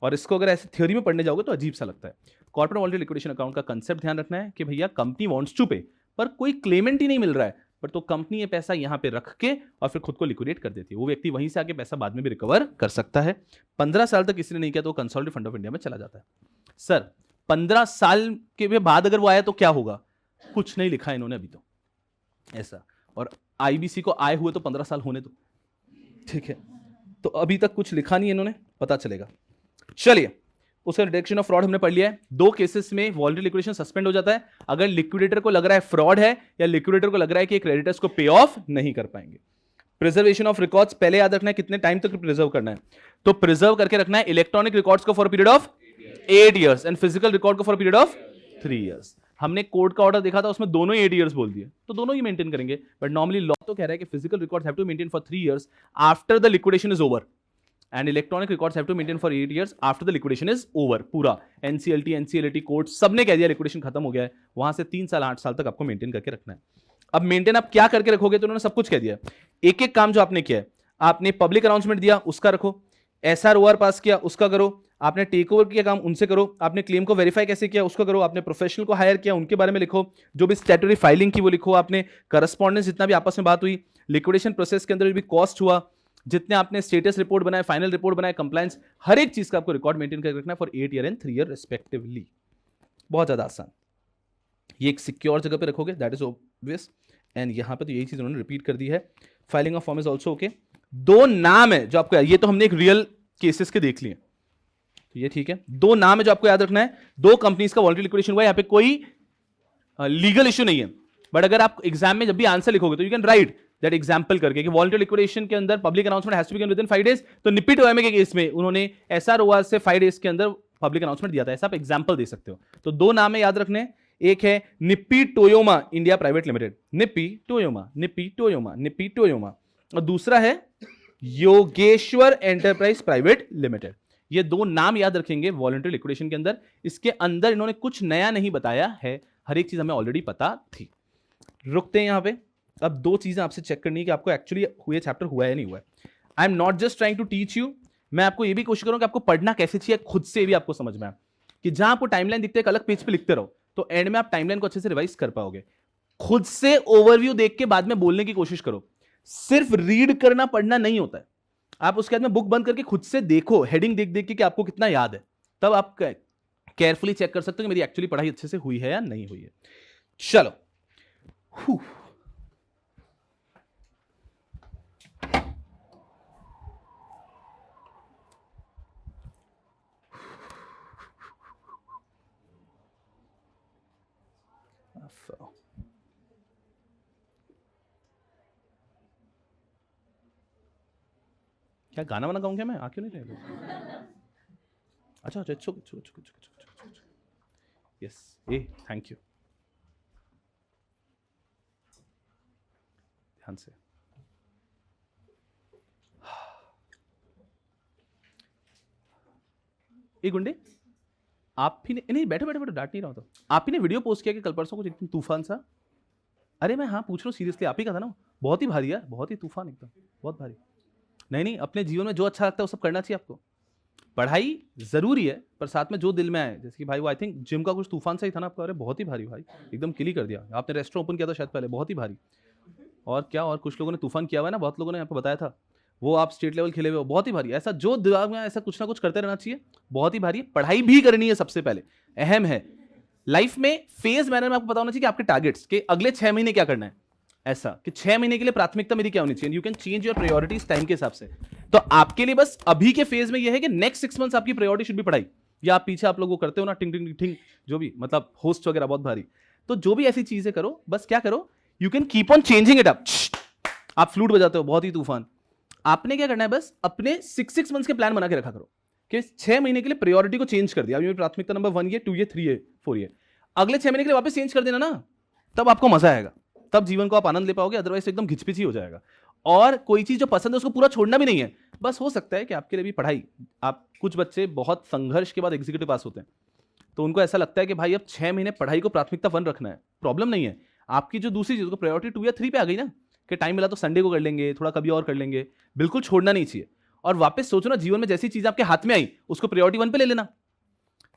Speaker 1: और इसको अगर ऐसे थ्योरी में पढ़ने जाओगे तो अजीब सा लगता है। कॉर्पोरेट वॉलंटरी लिक्विडेशन अकाउंट का कंसेप्ट ध्यान रखना है कि भैया कंपनी वांट्स टू पे, पर कोई क्लेमेंट ही नहीं मिल रहा है, पर तो कंपनी ये पैसा यहां पे रख के और फिर खुद को लिक्विडेट कर देती है। वो व्यक्ति वहीं से आके पैसा बाद में भी रिकवर कर सकता है। 15 साल तक किसी ने नहीं किया तो कंसोलिडेटेड फंड ऑफ इंडिया में चला जाता है। सर 15 साल के बाद अगर वो आया तो क्या होगा? कुछ नहीं लिखा इन्होंने अभी तो ऐसा, और IBC को आए हुए तो 15 साल होने दो, ठीक है। तो अभी तक कुछ लिखा नहीं इन्होंने, पता चलेगा। चलिए, उसका डिटेक्शन ऑफ फ्रॉड हमने पढ़ लिया है। 2 केसेस में वॉलंटरी लिक्विडेशन सस्पेंड हो जाता है अगर लिक्विडेटर को लग रहा है फ्रॉड है या लिक्विडेटर को लग रहा है कि क्रेडिटर्स को पे ऑफ नहीं कर पाएंगे। प्रिजर्वेशन ऑफ रिकॉर्ड्स पहले याद रखना है कितने टाइम तक प्रिजर्व करना है। तो प्रिजर्व करके रखना है इलेक्ट्रॉनिक रिकॉर्ड्स को for period of 8 years and physical record को फॉर पीरियड ऑफ 3 ईयर्स। हमने कोर्ट का ऑर्डर देखा था, उसमें दोनों ही 8 ईयर्स बोल दिए, तो दोनों ही मेंटेन करेंगे। बट नॉर्मली लॉ तो कह रहा है कि physical records have to maintain for 3 years after the liquidation is over, and electronic records have to maintain for 8 years after the liquidation is over। पूरा NCLT, NCLT कोर्ट सबने कह दिया लिक्विडेशन खत्म हो गया है, वहां से 3 साल 8 साल तक आपको मेंटेन करके रखना है। अब मेंटेन आप क्या करके रखोगे, तो उन्होंने सब कुछ कह दिया। एक एक काम जो आपने किया है, आपने पब्लिक अनाउंसमेंट दिया उसका रखो, SROR पास किया उसका करो, आपने टेक ओवर किया काम उनसे करो, आपने क्लेम को वेरीफाई कैसे किया उसको करो, आपने प्रोफेशनल को हायर किया उनके बारे में लिखो, जो भी स्टैट्यूटरी फाइलिंग की वो लिखो, आपने करस्पॉन्डेंस जितना भी आपस में बात हुई, लिक्विडेशन प्रोसेस के अंदर जो भी कॉस्ट हुआ, जितने आपने स्टेटस रिपोर्ट बनाए, फाइनल रिपोर्ट बनाए, कंप्लायंस, हर एक चीज का आपको रिकॉर्ड मेंटेन करके रखना है for 8 year and 3 year respectively. बहुत ज्यादा आसान। ये एक सिक्योर जगह पे रखोगे, दैट इज ऑब्वियस। एंड यहां पे तो यही चीज उन्होंने रिपीट कर दी है। Filing of form is also okay. 2 नाम है जो आपको, ये तो हमने एक रियल केसेस के देख लिए, तो ये ठीक है। 2 नाम है जो आपको याद रखना है। 2 कंपनीज का वॉलंटरी लिक्विडेशन हुआ, यहाँ पे कोई लीगल इश्यू नहीं है। बट अगर आप एग्जाम में जब भी आंसर लिखोगे तो you can write that example करके कि वॉलंटरी लिक्विडेशन के अंदर public announcement has to be given within 5 days. तो निप्पी टोयोमा के केस में उन्होंने SROR से 5 डेज के अंदर पब्लिक अनाउंसमेंट दिया था। ऐसा आप एग्जांपल दे सकते हो। तो 2 नाम है याद रखने, एक है Nippi Toyoma India private limited, निप्पी टोयोमा, निप्पी टोयोमा, निप्पी टोयोमा, और दूसरा है योगेश्वर एंटरप्राइज प्राइवेट लिमिटेड। ये 2 नाम याद रखेंगे वॉलंटरी लिक्विडेशन के अंदर। इसके अंदर इन्होंने कुछ नया नहीं बताया है, हर एक चीज हमें ऑलरेडी पता थी। रुकते हैं यहां पे। अब 2 चीजें आपसे चेक करनी है कि आपको एक्चुअली हुए चैप्टर हुआ है या नहीं हुआ है। I am not just trying to teach you मैं आपको ये भी कोशिश करूं कि आपको पढ़ना कैसे चाहिए खुद से भी आपको समझ में आए, कि जहां आपको टाइमलाइन दिखते है एक अलग पेज पे लिखते रहो, तो एंड में आप टाइमलाइन को अच्छे से रिवाइज कर पाओगे। खुद से ओवरव्यू देख के बाद में बोलने की कोशिश करो। सिर्फ रीड करना पढ़ना नहीं होता है, आप उसके बाद में बुक बंद करके खुद से देखो, हेडिंग देख देख के कि आपको कितना याद है, तब आप केयरफुली चेक कर सकते हो कि मेरी एक्चुअली पढ़ाई अच्छे से हुई है या नहीं हुई है। चलो, क्या गाना वाना गाऊं क्या मैं? आ क्यों नहीं रहे? अच्छा अच्छा, यस, ए थैंक यू, ध्यान से। ए गुंडे, आप ही ने, नहीं बैठो बैठो बैठो, डांट नहीं रहा, तो आप ही ने वीडियो पोस्ट किया कि कल परसों कुछ एकदम तूफान सा। अरे मैं हाँ पूछ रहा हूँ सीरियसली, आप ही का था ना? बहुत ही भारी यार, बहुत ही तूफान एकदम, बहुत भारी। नहीं नहीं, अपने जीवन में जो अच्छा लगता है वो सब करना चाहिए आपको। पढ़ाई जरूरी है, पर साथ में जो दिल में आए, जैसे कि भाई वो आई थिंक जिम का कुछ तूफान सा ही था ना आपका। अरे बहुत ही भारी भाई, एकदम किली कर दिया। आपने रेस्टोरेंट ओपन किया था शायद पहले, बहुत ही भारी। और क्या, और कुछ लोगों ने तूफान किया हुआ है ना, बहुत लोगों ने यहाँ पे बताया था, वो आप स्टेट लेवल खेले हुए हो, बहुत ही भारी। ऐसा जो दिमाग में ऐसा कुछ ना कुछ करते रहना चाहिए, बहुत ही भारी। पढ़ाई भी करनी है सबसे पहले, अहम है। लाइफ में फेज मैनर में आपको पता होना चाहिए कि आपके टारगेट्स के अगले 6 महीने क्या करना है, ऐसा कि 6 महीने के लिए प्राथमिकता मेरी क्या होनी चाहिए। You can change your priorities time के हिसाब से। तो आपके लिए बस अभी के फेज में यह है कि नेक्स्ट 6 मंथ्स आपकी प्रायोरिटी शुड भी पढ़ाई। या आप पीछे आप लोग वो करते हो ना, टिंग टिंग टिंग, जो भी मतलब होस्ट वगैरह बहुत भारी, तो जो भी ऐसी चीजें करो, बस क्या करो, you can keep on changing it up. आप फ्लूट बजाते हो, बहुत ही तूफान। आपने क्या करना है, बस अपने 6 मंथ्स के प्लान बना के रखा करो कि 6 महीने के लिए प्रायोरिटी को चेंज कर दिया। अभी प्राथमिकता नंबर 1 ये, 2 ये, 3 ये, 4 ये, अगले 6 महीने के लिए वापस चेंज कर देना ना, तब आपको मजा आएगा, तब जीवन को आप आनंद ले पाओगे। अदरवाइज एकदम घिचपिची हो जाएगा। और कोई चीज जो पसंद है उसको पूरा छोड़ना भी नहीं है। बस हो सकता है कि आपके लिए भी पढ़ाई, आप कुछ बच्चे बहुत संघर्ष के बाद एग्जीक्यूटिव पास होते हैं, तो उनको ऐसा लगता है कि भाई अब 6 महीने पढ़ाई को प्राथमिकता 1 रखना है। प्रॉब्लम नहीं है, आपकी जो दूसरी चीज को प्रायोरिटी 2 या 3 पे आ गई ना, कि टाइम मिला तो संडे को कर लेंगे, थोड़ा कभी और कर लेंगे, बिल्कुल छोड़ना नहीं चाहिए। और वापस सोचो ना, जीवन में जैसी चीज आपके हाथ में आई उसको प्रायोरिटी 1 पे ले लेना।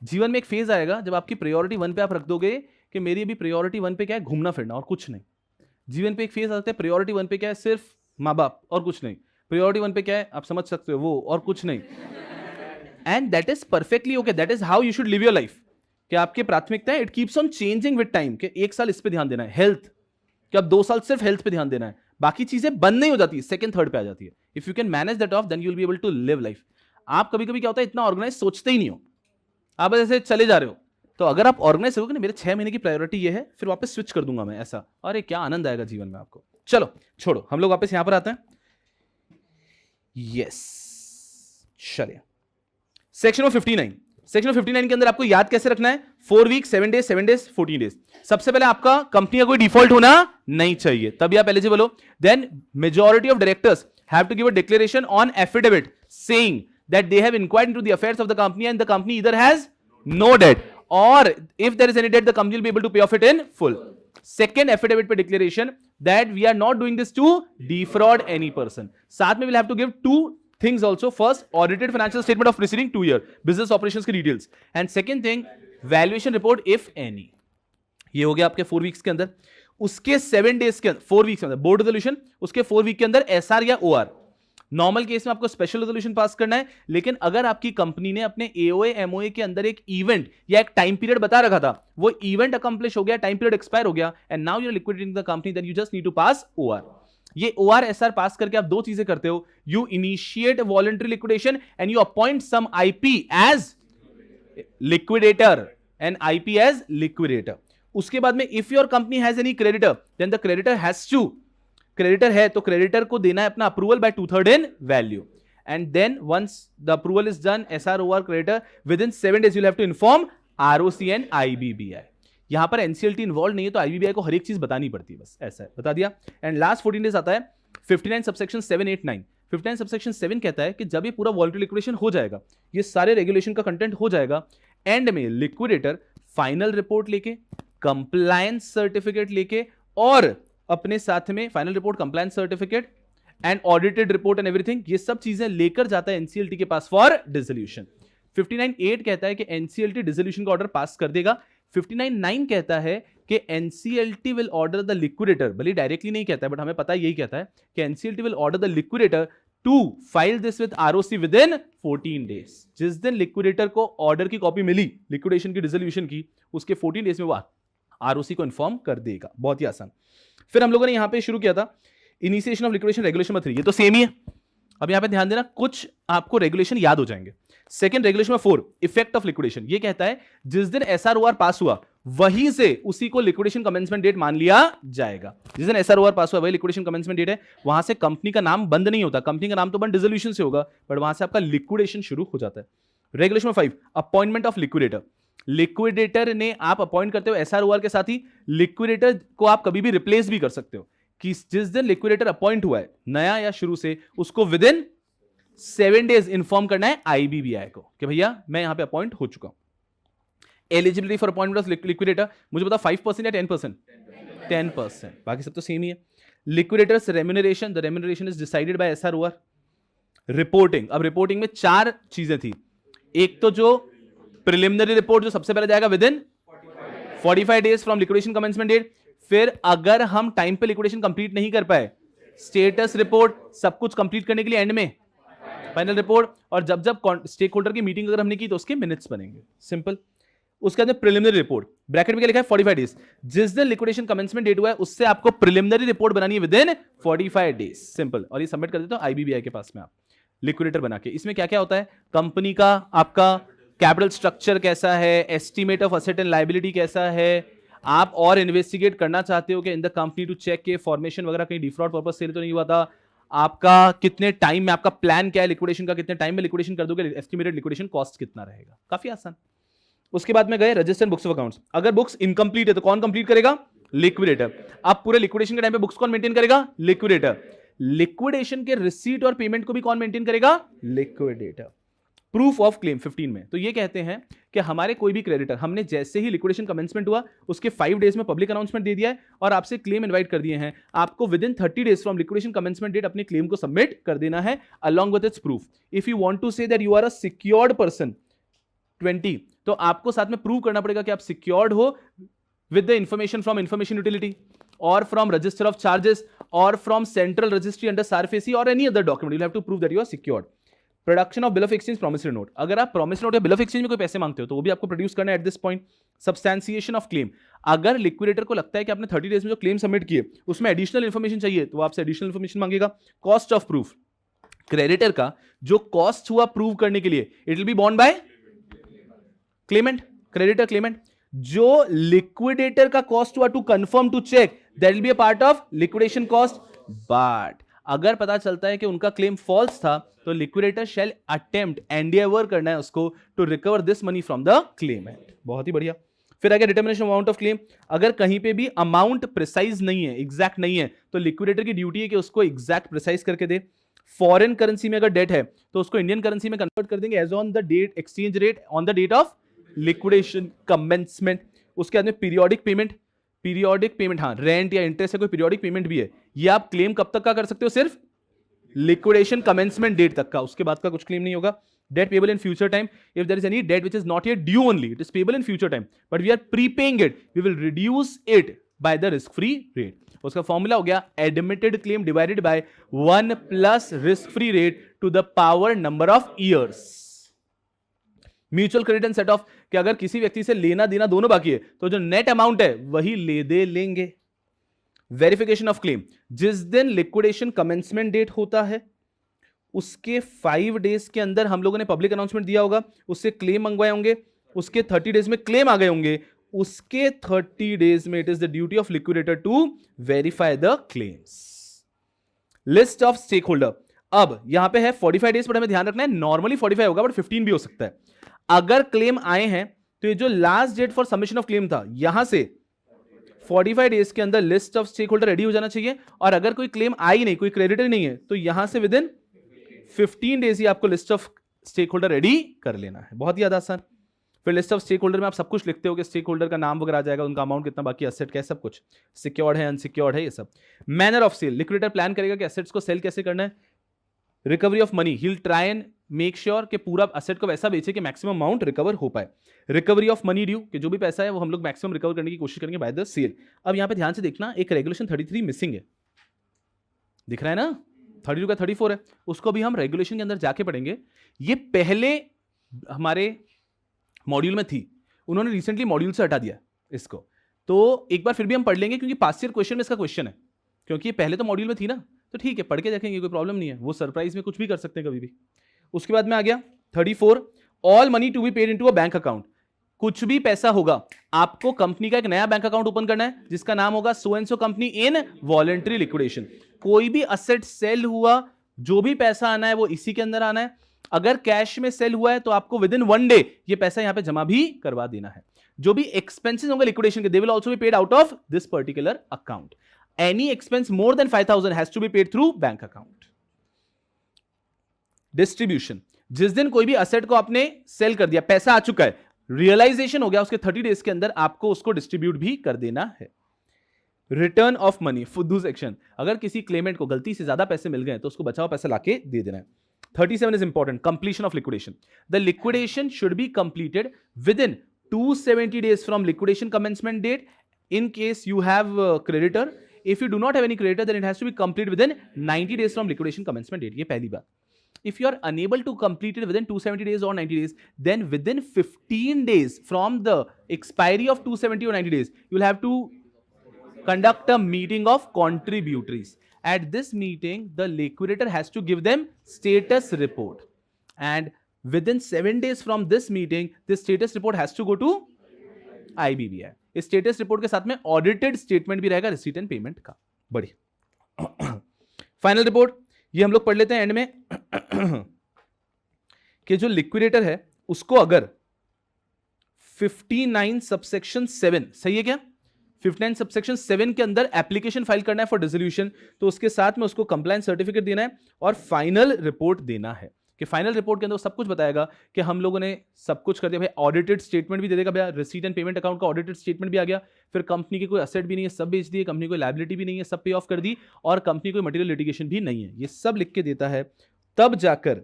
Speaker 1: जीवन में एक फेज आएगा जब आपकी प्रायोरिटी 1 पे आप रख दोगे कि मेरी अभी प्रायोरिटी 1 पे क्या है, घूमना फिरना और कुछ नहीं। जीवन पे एक फेज आता है, प्रायोरिटी 1 पे क्या है, सिर्फ माँ बाप और कुछ नहीं। प्रायोरिटी 1 पे क्या है, आप समझ सकते हो, वो और कुछ नहीं। And that is perfectly okay, that is how you should live your life. कि आपकी प्राथमिकता है, it keeps on changing with time. कि 1 साल इस पे ध्यान देना है, हेल्थ, कि अब 2 साल सिर्फ हेल्थ पे ध्यान देना है, बाकी चीजें बंद नहीं हो जाती, सेकंड थर्ड पे आ जाती है। If you can manage that off, then you will be able to live life. आप कभी कभी क्या होता है, इतना ऑर्गेनाइज सोचते ही नहीं हो, आप ऐसे चले जा रहे हो। तो अगर आप ऑर्गेनाइज करोगे ना, मेरे 6 महीने की प्रायोरिटी ये है, फिर वापस स्विच कर दूंगा मैं, ऐसा, अरे क्या आनंद आएगा जीवन में आपको। चलो छोड़ो, हम लोग वापस यहां पर आते हैं। यस, चलिए सेक्शन ऑफ 59। सेक्शन ऑफ 59 के अंदर आपको याद कैसे रखना है, 4 वीक, 7 डेज, 7 डेज, 14 डेज। सबसे पहले आपका कंपनी का कोई डिफॉल्ट होना नहीं चाहिए, तभी आप एलिजिबल हो। Then majority of directors have to give a declaration on affidavit saying that they have inquired into the affairs of the company and the company either has no debt or if there is any debt the company will be able to pay off it in full. Second affidavit पे declaration that we are not doing this to defraud any person. साथ में we'll have to give 2 things also. First, audited financial statement of preceding 2 year business operations की details, and second thing, valuation report if any. ये हो गया आपके 4 वीक्स के अंदर। उसके 7 डेज के अंदर, 4 वीक्स के अंदर बोर्ड रेजोल्यूशन, उसके 4 वीक के अंदर एसआर या ओआर। नॉर्मल केस में आपको स्पेशल रेजोल्यूशन पास करना है, लेकिन अगर आपकी कंपनी ने अपने एओए एमओए के अंदर एक इवेंट या एक टाइम पीरियड बता रखा था, वो इवेंट अकम्प्लिश हो गया, टाइम पीरियड एक्सपायर हो गया, and now you are liquidating the company, then you just need to pass OR. ये ओआर एसआर पास करके आप 2 चीजें करते हो, you initiate voluntary liquidation and you appoint some IP as liquidator and IP as liquidator. उसके बाद में if your company has any creditor, then the creditor has to, creditor है तो क्रेडिटर को देना है अपना approval by 2/3 in value, and then once the approval is done, SR OR creditor, within 7 days you have to inform ROC and IBBI. यहां पर एनसीएलटी इन्वॉल्व नहीं है तो आईबीबीआई को हर एक चीज बतानी पड़ती है, बस ऐसा है, बता दिया। एंड लास्ट 14 डेज आता है 59 सबसेक्शन 7, 8, 9। 59 सबसेक्शन 7 कहता है कि जब ये पूरा वॉलंटरी लिक्विडेशन हो जाएगा, ये सारे रेगुलेशन का कंटेंट हो जाएगा, एंड में लिक्विडेटर फाइनल रिपोर्ट लेके, कंप्लायंस सर्टिफिकेट लेके, और अपने साथ में final report, compliance certificate and audited report and everything, ये सब चीजें लेकर जाता है एनसीएलटी के पास फॉर डिसोल्यूशन। 59(8) कहता है कि एनसीएलटी डिसोल्यूशन का ऑर्डर पास कर देगा। 59(9) कहता है कि NCLT will order the liquidator, भले डायरेक्टली नहीं कहता है बट हमें पता है यही कहता है कि NCLT will order the liquidator to file this with ROC within 14 days. जिस दिन लिक्विडेटर को ऑर्डर की कॉपी मिली लिक्विडेशन की डिसोल्यूशन की, उसके 14 डेज में वो आरओसी को इन्फॉर्म कर देगा। बहुत ही आसान। फिर हम लोगों ने यहां पे शुरू किया था initiation of liquidation regulation number 3, ये तो सेम ही है। अब यहां पे ध्यान देना, कुछ आपको रेगुलेशन याद हो जाएंगे। सेकंड रेगुलेशन में 4 इफेक्ट ऑफ लिक्विडेशन, ये कहता है जिस दिन एसआरओआर पास हुआ वहीं से उसी को लिक्विडेशन कमेंसमेंट डेट मान लिया जाएगा। जिस दिन एसआरओआर पास हुआ वही लिक्विडेशन कमेंसमेंट डेट है। वहां से कंपनी का नाम बंद नहीं होता, कंपनी का नाम तो बंद डिसोल्यूशन से होगा, बट वहां से आपका लिक्विडेशन शुरू हो जाता है। रेगुलेशन में 5 अपॉइंटमेंट ऑफ लिक्विडेटर, लिक्विडेटर ने आप अपॉइंट करते हो एसआरओआर के साथ ही, लिक्विडेटर को आप कभी भी रिप्लेस भी कर सकते हो कि जिस दिन लिक्विडेटर अपॉइंट हुआ है नया या शुरू से, उसको विद इन 7 डेज इंफॉर्म करना है आईबीबीआई को कि भैया मैं यहां पे अपॉइंट हो चुका हूं। Eligibility for appointment of liquidator, मुझे बता 5% या 10%? 10%, बाकी सब तो सेम ही है। Liquidator's remuneration, the remuneration is decided by SROR. Reporting, अब रिपोर्टिंग में 4 चीजें थी। एक तो जो प्रिलिमिनरी रिपोर्ट जो सबसे पहले जाएगा within 45 days from liquidation commencement date. फिर अगर हम टाइम पे लिक्विडेशन कंप्लीट नहीं कर पाए, स्टेटस रिपोर्ट, सब कुछ कंप्लीट करने के लिए एंड में फाइनल रिपोर्ट, और जब जब स्टेक होल्डर की मीटिंग अगर हमने की तो उसके मिनट्स बनेंगे। सिंपल। उसके अंदर प्रिलिमिनरी रिपोर्ट, ब्रैकेट में क्या लिखा है 45 डेज, जिस दिन लिक्विडेशन कमेंसमेंट डेट हुआ है उससे आपको प्रिलिमिनरी रिपोर्ट बनानी है विद इन 45 डेज। सिंपल। और ये सबमिट कर देते हो आईबीबीआई के पास में आप लिक्विडेटर बना के। इसमें क्या क्या होता है, कंपनी का आपका कैपिटल स्ट्रक्चर कैसा है, estimate of asset and liability कैसा है, आप और इन्वेस्टिगेट करना चाहते हो कि in the company to check के फॉर्मेशन वगैरह कहीं डिफ्रॉड पर्पस से तो नहीं हुआ था, आपका कितने टाइम में, आपका प्लान क्या है लिक्विडेशन का, कितने टाइम में लिक्विडेशन कर दोगे, एस्टिमेटेड लिक्विडेशन कॉस्ट कितना रहेगा। काफी आसान। उसके बाद में गए रजिस्टर बुक्स ऑफ अकाउंट्स। अगर बुक्स इनकम्प्लीट है तो कौन कंप्लीट करेगा? लिक्विडेटर। अब पूरे लिक्विडेशन के टाइम पे बुक्स कौन मेंटेन करेगा? लिक्विडेटर। लिक्विडेशन के रिसीट और पेमेंट को भी कौन मेंटेन करेगा? लिक्विडेटर। प्रूफ ऑफ क्लेम 15 में तो ये कहते हैं कि हमारे कोई भी क्रेडिटर, हमने जैसे ही लिक्विडेशन कमेंसमेंट हुआ उसके 5 डेज में पब्लिक अनाउंसमेंट दे दिया है और आपसे क्लेम इनवाइट कर दिए हैं, आपको within 30 days from liquidation commencement date अपने क्लेम को सबमिट कर देना है along with its proof. If you want to say that you are a secured person 20, तो आपको साथ में प्रूव करना पड़ेगा कि आप सिक्योर्ड हो with the information from information utility और फ्रॉम रजिस्टर ऑफ चार्जेस और from central registry under SARFAESI और any other document. You have to prove that you are secured. Production of bill of exchange promissory note, अगर आप प्रॉमिसरी नोट या बिल ऑफ एक्सचेंज में कोई पैसे मांगते हो तो वो भी आपको प्रोड्यूस करना है at this point. Substantiation of claim, अगर लिक्विडेटर को लगता है कि आपने 30 डेज में जो क्लेम सबमिट किए उसमें एडिशनल इन्फॉर्मेशन चाहिए तो वो आपसे एडिशनल इन्फॉर्मेशन मांगेगा। कॉस्ट ऑफ प्रूफ, क्रेडिटर का जो कॉस्ट हुआ प्रूव करने के लिए it will be borne by claimant, creditor claimant. जो लिक्विडेटर का कॉस्ट हुआ to confirm to check that will be a part of liquidation cost. But अगर पता चलता है कि उनका क्लेम फॉल्स था तो लिक्विडेटर शैल अटेम्प्ट, एंडिएवर करना है उसको to recover this money from the claimant. बहुत ही बढ़िया। फिर आगे डिटर्मिनेशन अमाउंट ऑफ क्लेम, अगर कहीं पे भी अमाउंट प्रिसाइज नहीं है, एग्जैक्ट नहीं है, तो लिक्विडेटर की ड्यूटी है कि उसको एग्जैक्ट प्रिसाइज करके दे। फॉरेन करेंसी में अगर डेट है तो उसको इंडियन करेंसी में कन्वर्ट कर देंगे as on the date exchange rate on the date of liquidation commencement. उसके बाद में पीरियोडिक पेमेंट, हाँ रेंट या इंटरेस्ट से कोई पीरियोडिक पेमेंट भी है, ये आप क्लेम कब तक का कर सकते हो? सिर्फ लिक्विडेशन कमेंसमेंट डेट तक का, उसके बाद का कुछ क्लेम नहीं होगा। Debt payable in future time, if there is any debt which is not yet due only, it is payable in future time but we are prepaying it, we will reduce it by the risk free rate. उसका फॉर्मूला हो गया admitted claim divided by 1 plus risk free rate to the power number of years. Mutual credit and set off, कि अगर किसी व्यक्ति से लेना देना दोनों बाकी है तो जो नेट अमाउंट है वही ले दे लेंगे। वेरिफिकेशन ऑफ क्लेम, जिस दिन लिक्विडेशन कमेंसमेंट डेट होता है उसके 5 डेज के अंदर हम लोगों ने पब्लिक अनाउंसमेंट दिया होगा, उससे क्लेम मंगवाए होंगे, उसके 30 डेज में क्लेम आ गए होंगे, उसके 30 डेज में it is the duty of liquidator to verify the claims. List of stakeholder, अब यहां पे है 45 डेज पर हमें ध्यान रखना है, नॉर्मली 45 होगा बट 15 भी हो सकता है। अगर क्लेम आए हैं तो ये जो last date for submission of claim था यहां से 45 डेज के अंदर list of stakeholder ready हो जाना चाहिए, और अगर कोई क्लेम आई नहीं, कोई क्रेडिटर नहीं है, तो यहां से विद इन 15 डेज ही आपको list of stakeholder ready कर लेना है। बहुत ही ज्यादा आसान। फिर लिस्ट ऑफ स्टेक होल्डर में आप सब कुछ लिखते हो कि स्टेक होल्डर का नाम वगैरह आ जाएगा, उनका अमाउंट कितना बाकी, एसेट क्या है, सब कुछ सिक्योर्ड है अनसिक्योर्ड है ये सब। Manner of sale, liquidator plan करेगा कि एसेट्स को सेल कैसे करना है। Recovery of money, he will try and make sure कि पूरा एसेट को वैसा बेचे कि मैक्सिमम अमाउंट रिकवर हो पाए। रिकवरी ऑफ मनी ड्यू, कि जो भी पैसा है वो हम लोग मैक्सिमम रिकवर करने की कोशिश करेंगे बाय द सेल। अब यहां पे ध्यान से देखना, एक रेगुलेशन 33 मिसिंग है, दिख रहा है ना, 32 का 34 है, उसको भी हम रेगुलेशन के अंदर जाके पढ़ेंगे। ये पहले हमारे मॉड्यूल में थी, उन्होंने रिसेंटली मॉड्यूल से हटा दिया इसको, तो एक बार फिर भी हम पढ़ लेंगे क्योंकि पास्ट ईयर क्वेश्चन में इसका क्वेश्चन है, क्योंकि ये पहले तो मॉड्यूल में थी ना, तो ठीक है पढ़ के देखेंगे, कोई प्रॉब्लम नहीं है, वो सरप्राइज में कुछ भी कर सकते हैं कभी भी। उसके बाद में आ गया 34, all money to be paid into a bank account, कुछ भी पैसा होगा आपको कंपनी का एक नया बैंक अकाउंट ओपन करना है जिसका नाम होगा so and so company in voluntary liquidation. कोई भी असेट सेल हुआ, जो भी पैसा आना है वो इसी के अंदर आना है। अगर कैश में सेल हुआ है तो आपको विद इन 1 डे ये पैसा यहां पे जमा भी करवा देना है। जो भी एक्सपेंसेस होंगे लिक्विडेशन के, they will also be paid out of this particular account. Any expense more than 5,000 has to be paid through bank account. Distribution, जिस दिन कोई भी असेट को आपने सेल कर दिया, पैसा आ चुका है, रियलाइजेशन हो गया, उसके 30 डेज के अंदर आपको उसको डिस्ट्रीब्यूट भी कर देना है। रिटर्न ऑफ मनी, फुद्दू सेक्शन, अगर किसी क्लेमेंट को गलती से ज्यादा पैसे मिल गए तो उसको बचा हुआ पैसा लाके दे देना है। 37 is important, completion of liquidation. The liquidation should be completed within 270 days from liquidation commencement date in case you have a creditor. If you do not have any creditor, then it has to be completed within 90 days from liquidation commencement date. ये पहली बात. If you are unable to complete it within 270 days or 90 days, then within 15 days from the expiry of 270 or 90 days, you will have to conduct a meeting of contributories. At this meeting, the liquidator has to give them status report. And within 7 days from this meeting, this status report has to go to IBBI. इस status report के साथ में audited statement भी रहेगा receipt and payment का। बढ़िया। Final report, ये हम लोग पढ़ लेते हैं एंड में कि जो लिक्विडेटर है उसको अगर 59 सबसेक्शन 7, सही है क्या, 59 सबसेक्शन 7 के अंदर एप्लीकेशन फाइल करना है फॉर डिसोल्यूशन, तो उसके साथ में उसको कंप्लायंस सर्टिफिकेट देना है और फाइनल रिपोर्ट देना है। कि फाइनल रिपोर्ट के अंदर सब कुछ बताएगा कि हम लोगों ने सब कुछ कर दिया भाई, ऑडिटेड स्टेटमेंट भी दे देगा भैया, रिसीट एंड पेमेंट अकाउंट का ऑडिटेड स्टेटमेंट भी आ गया, फिर कंपनी की कोई एसेट भी नहीं है सब बेच दिए, कंपनी कोई लायबिलिटी भी नहीं है सब पे ऑफ कर दी, और कंपनी कोई मटेरियल लिटिगेशन भी नहीं है, ये सब लिख के देता है। तब जाकर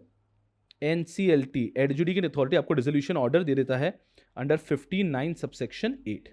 Speaker 1: NCLT एडजुडिकेटिंग अथॉरिटी आपको डिसोल्यूशन ऑर्डर दे देता है अंडर 59 सबसेक्शन 8।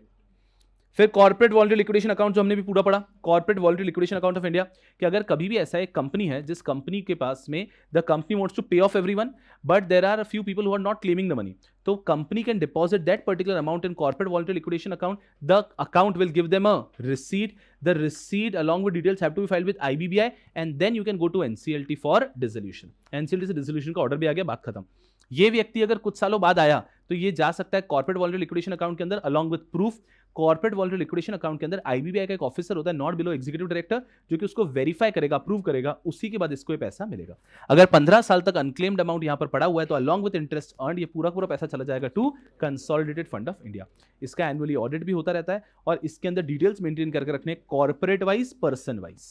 Speaker 1: फिर कॉर्पोरेट वॉलंटरी लिक्विडेशन अकाउंट जो हमने भी पूरा पढ़ा, corporate voluntary liquidation account of India, कि अगर कभी भी ऐसा एक कंपनी है जिस कंपनी के पास में the company wants to pay off everyone but there are a few people who are not claiming the money, तो company can deposit that particular amount in corporate voluntary liquidation account, the account will give them a receipt, the receipt along with details have to be filed with IBBI and then you can go to NCLT for dissolution. NCLT से डिसोल्यूशन का ऑर्डर भी आ गया, बात खत्म। ये व्यक्ति अगर कुछ सालों बाद आया तो ये जा सकता है कॉर्पोरेट वॉलंटरी लिक्विडेशन अकाउंट के अंदर along with proof. Corporate voluntary liquidation account के अंदर IBBI का एक ऑफिसर होता है नॉट बिलो एग्जीक्यूटिव डायरेक्टर, जो कि उसको वेरीफाई करेगा, अप्रूव करेगा, उसी के बाद इसको ये पैसा मिलेगा। अगर 15 साल तक अनक्लेम्ड अमाउंट यहां पर पड़ा हुआ है तो अलॉन्ग विद इंटरेस्ट अर्न ये पूरा पूरा पैसा चला जाएगा to consolidated fund of India. इसका एनुअली ऑडिट भी होता रहता है और इसके अंदर डिटेल्स मेंटेन करके रखने कॉर्पोरेट वाइज, पर्सन वाइज।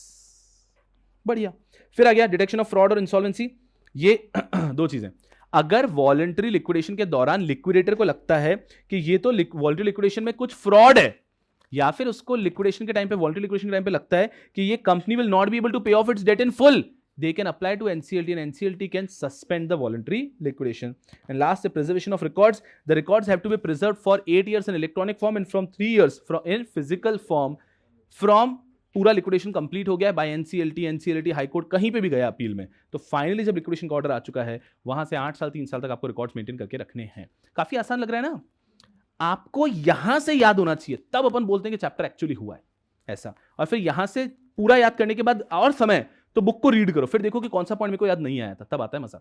Speaker 1: बढ़िया। फिर आ गया डिटेक्शन ऑफ फ्रॉड और इंसॉल्वेंसी। ये दो चीजें, अगर वॉलंटरी लिक्विडेशन के दौरान लिक्विडेटर को लगता है कि ये तो वॉलंटरी लिक्विडेशन में कुछ फ्रॉड है, या फिर उसको लिक्विडेशन के टाइम पे, वॉलंटरी लिक्विडेशन के टाइम पे लगता है कि ये company will not be able to pay off its debt in full, they can apply to NCLT and NCLT can suspend the voluntary liquidation. And last, the preservation of records. The records have to be preserved for 8 years in electronic form and from 3 years in physical form from पूरा लिक्विडेशन कंप्लीट हो गया बाय NCLT हाई कोर्ट कहीं पे भी गया अपील में, तो फाइनली जब लिक्विडेशन का ऑर्डर आ चुका है वहां से 8 साल 3 साल तक आपको रिकॉर्ड्स मेंटेन करके रखने हैं। काफी आसान लग रहा है ना, आपको यहां से याद होना चाहिए, तब अपन बोलते हैं कि चैप्टर एक्चुअली हुआ है ऐसा। और फिर यहां से पूरा याद करने के बाद और समय तो बुक को रीड करो, फिर देखो कि कौन सा पॉइंट मेरे को याद नहीं आया था, तब आता है मजा।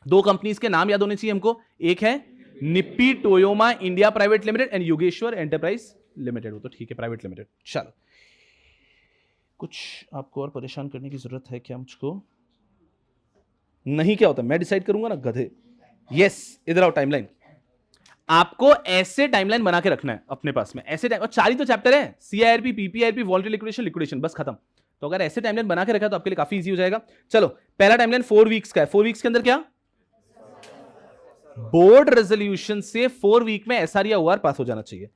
Speaker 1: 2 कंपनीज के नाम याद होने चाहिए हमको, एक है Nippi Toyoma India private limited and Yogeshwar enterprise limited, वो तो ठीक है प्राइवेट लिमिटेड। चलो, कुछ आपको और परेशान करने की जरूरत है क्या मुझको? नहीं, क्या होता है मैं डिसाइड करूंगा ना गधे। यस, इधर आओ, टाइमलाइन आपको ऐसे टाइमलाइन बना के रखना है अपने पास में, ऐसे टाइम, और 4 ही तो चैप्टर है, CIRP, PPIRP, voluntary liquidation, liquidation, बस खत्म। तो अगर ऐसे टाइमलाइन बना के रखा तो आपके लिए काफी इजी हो जाएगा। चलो, पहला टाइमलाइन 4 वीक्स का है। 4 वीक्स के अंदर क्या बोर्ड रेजोल्यूशन से 4 वीक में एसआर या ओआर पास हो जाना चाहिए।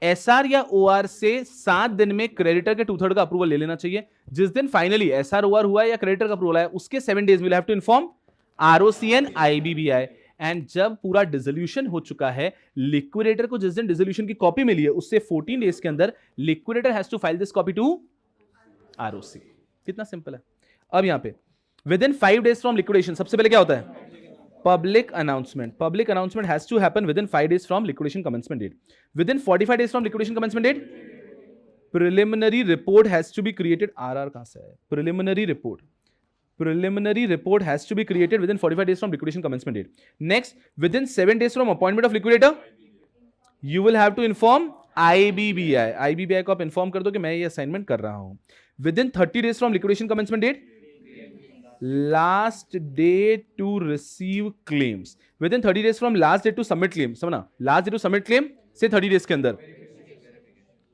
Speaker 1: एसआर या ओआर से 7 दिन में क्रेडिटर के 2/3 का अप्रूवल ले लेना चाहिए। जिस दिन फाइनली एसआर ओआर हुआ है या क्रेडिटर का अप्रूवल आया उसके 7 days will have to inform ROC and IBBI. And जब पूरा डिसोल्यूशन हो चुका है, लिक्विडेटर को जिस दिन डिसोल्यूशन की कॉपी मिली है उससे 14 डेज के अंदर liquidator has to file this copy to ROC. कितना सिंपल है। अब यहां पे within 5 days from liquidation सबसे पहले क्या होता है? Public announcement. Public announcement has to happen within 5 days from liquidation commencement date. Within 45 days from liquidation commencement date preliminary report has to be created. RR कहां से है? Preliminary report. Preliminary report has to be created within 45 days from liquidation commencement date. Next, within 7 days from appointment of liquidator, you will have to inform IBBI. IBBI को आप inform कर दो कि मैं ये assignment कर रहा हूं. Within 30 days from liquidation commencement date, last date to receive claims. Within 30 days from last date to submit claim. समझना, last date to submit claim से 30 days के अंदर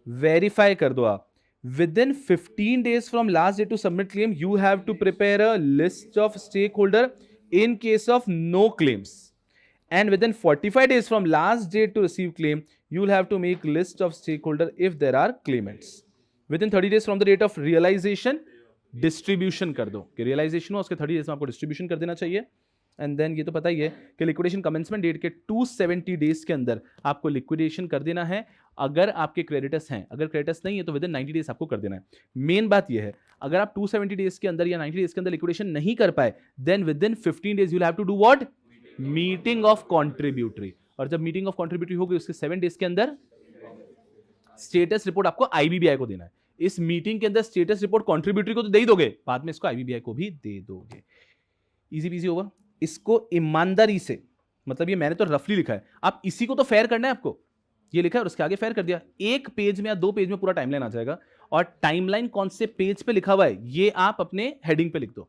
Speaker 1: verify कर दो आप. Within 15 days from last date to submit claim, you have to prepare a list of stakeholder in case of no claims. And within 45 days from last date to receive claim, you will have to make list of stakeholder if there are claimants. Within 30 days from the date of realization, distribution कर दो कि realization हो उसके 30 days में आपको distribution कर देना चाहिए. एंड देन ये तो पता ही है कि लिक्विडेशन कमेंसमेंट डेट के 270 डेज के अंदर आपको लिक्विडेशन कर देना है अगर आपके क्रेडिटर्स हैं. अगर क्रेडिटर्स नहीं है तो विद इन 90 डेज आपको कर देना है. मेन बात ये है, अगर आप 270 डेज के अंदर या 90 डेज के अंदर लिक्विडेशन नहीं कर पाए, then within 15 days you have to do what? Meeting of contributory. और जब मीटिंग ऑफ कॉन्ट्रीब्यूटरी होगी उसके 7 डेज के अंदर स्टेटस रिपोर्ट आपको आईबीबीआई को देना है. इस मीटिंग के अंदर स्टेटस रिपोर्ट कॉन्ट्रीब्यूटरी को तो दे ही दोगे, बाद में इसको आईबीबीआई को भी दे दोगे. इजी पीजी होगा. इसको ईमानदारी से, मतलब ये मैंने तो रफली लिखा है, आप इसी को तो फेयर करना है. आपको ये लिखा है और उसके आगे फेयर कर दिया. एक पेज में या 2 पेज में पूरा टाइमलाइन आ जाएगा. और टाइमलाइन कौन से पेज पे लिखा हुआ है ये आप अपने हेडिंग पे लिख दो.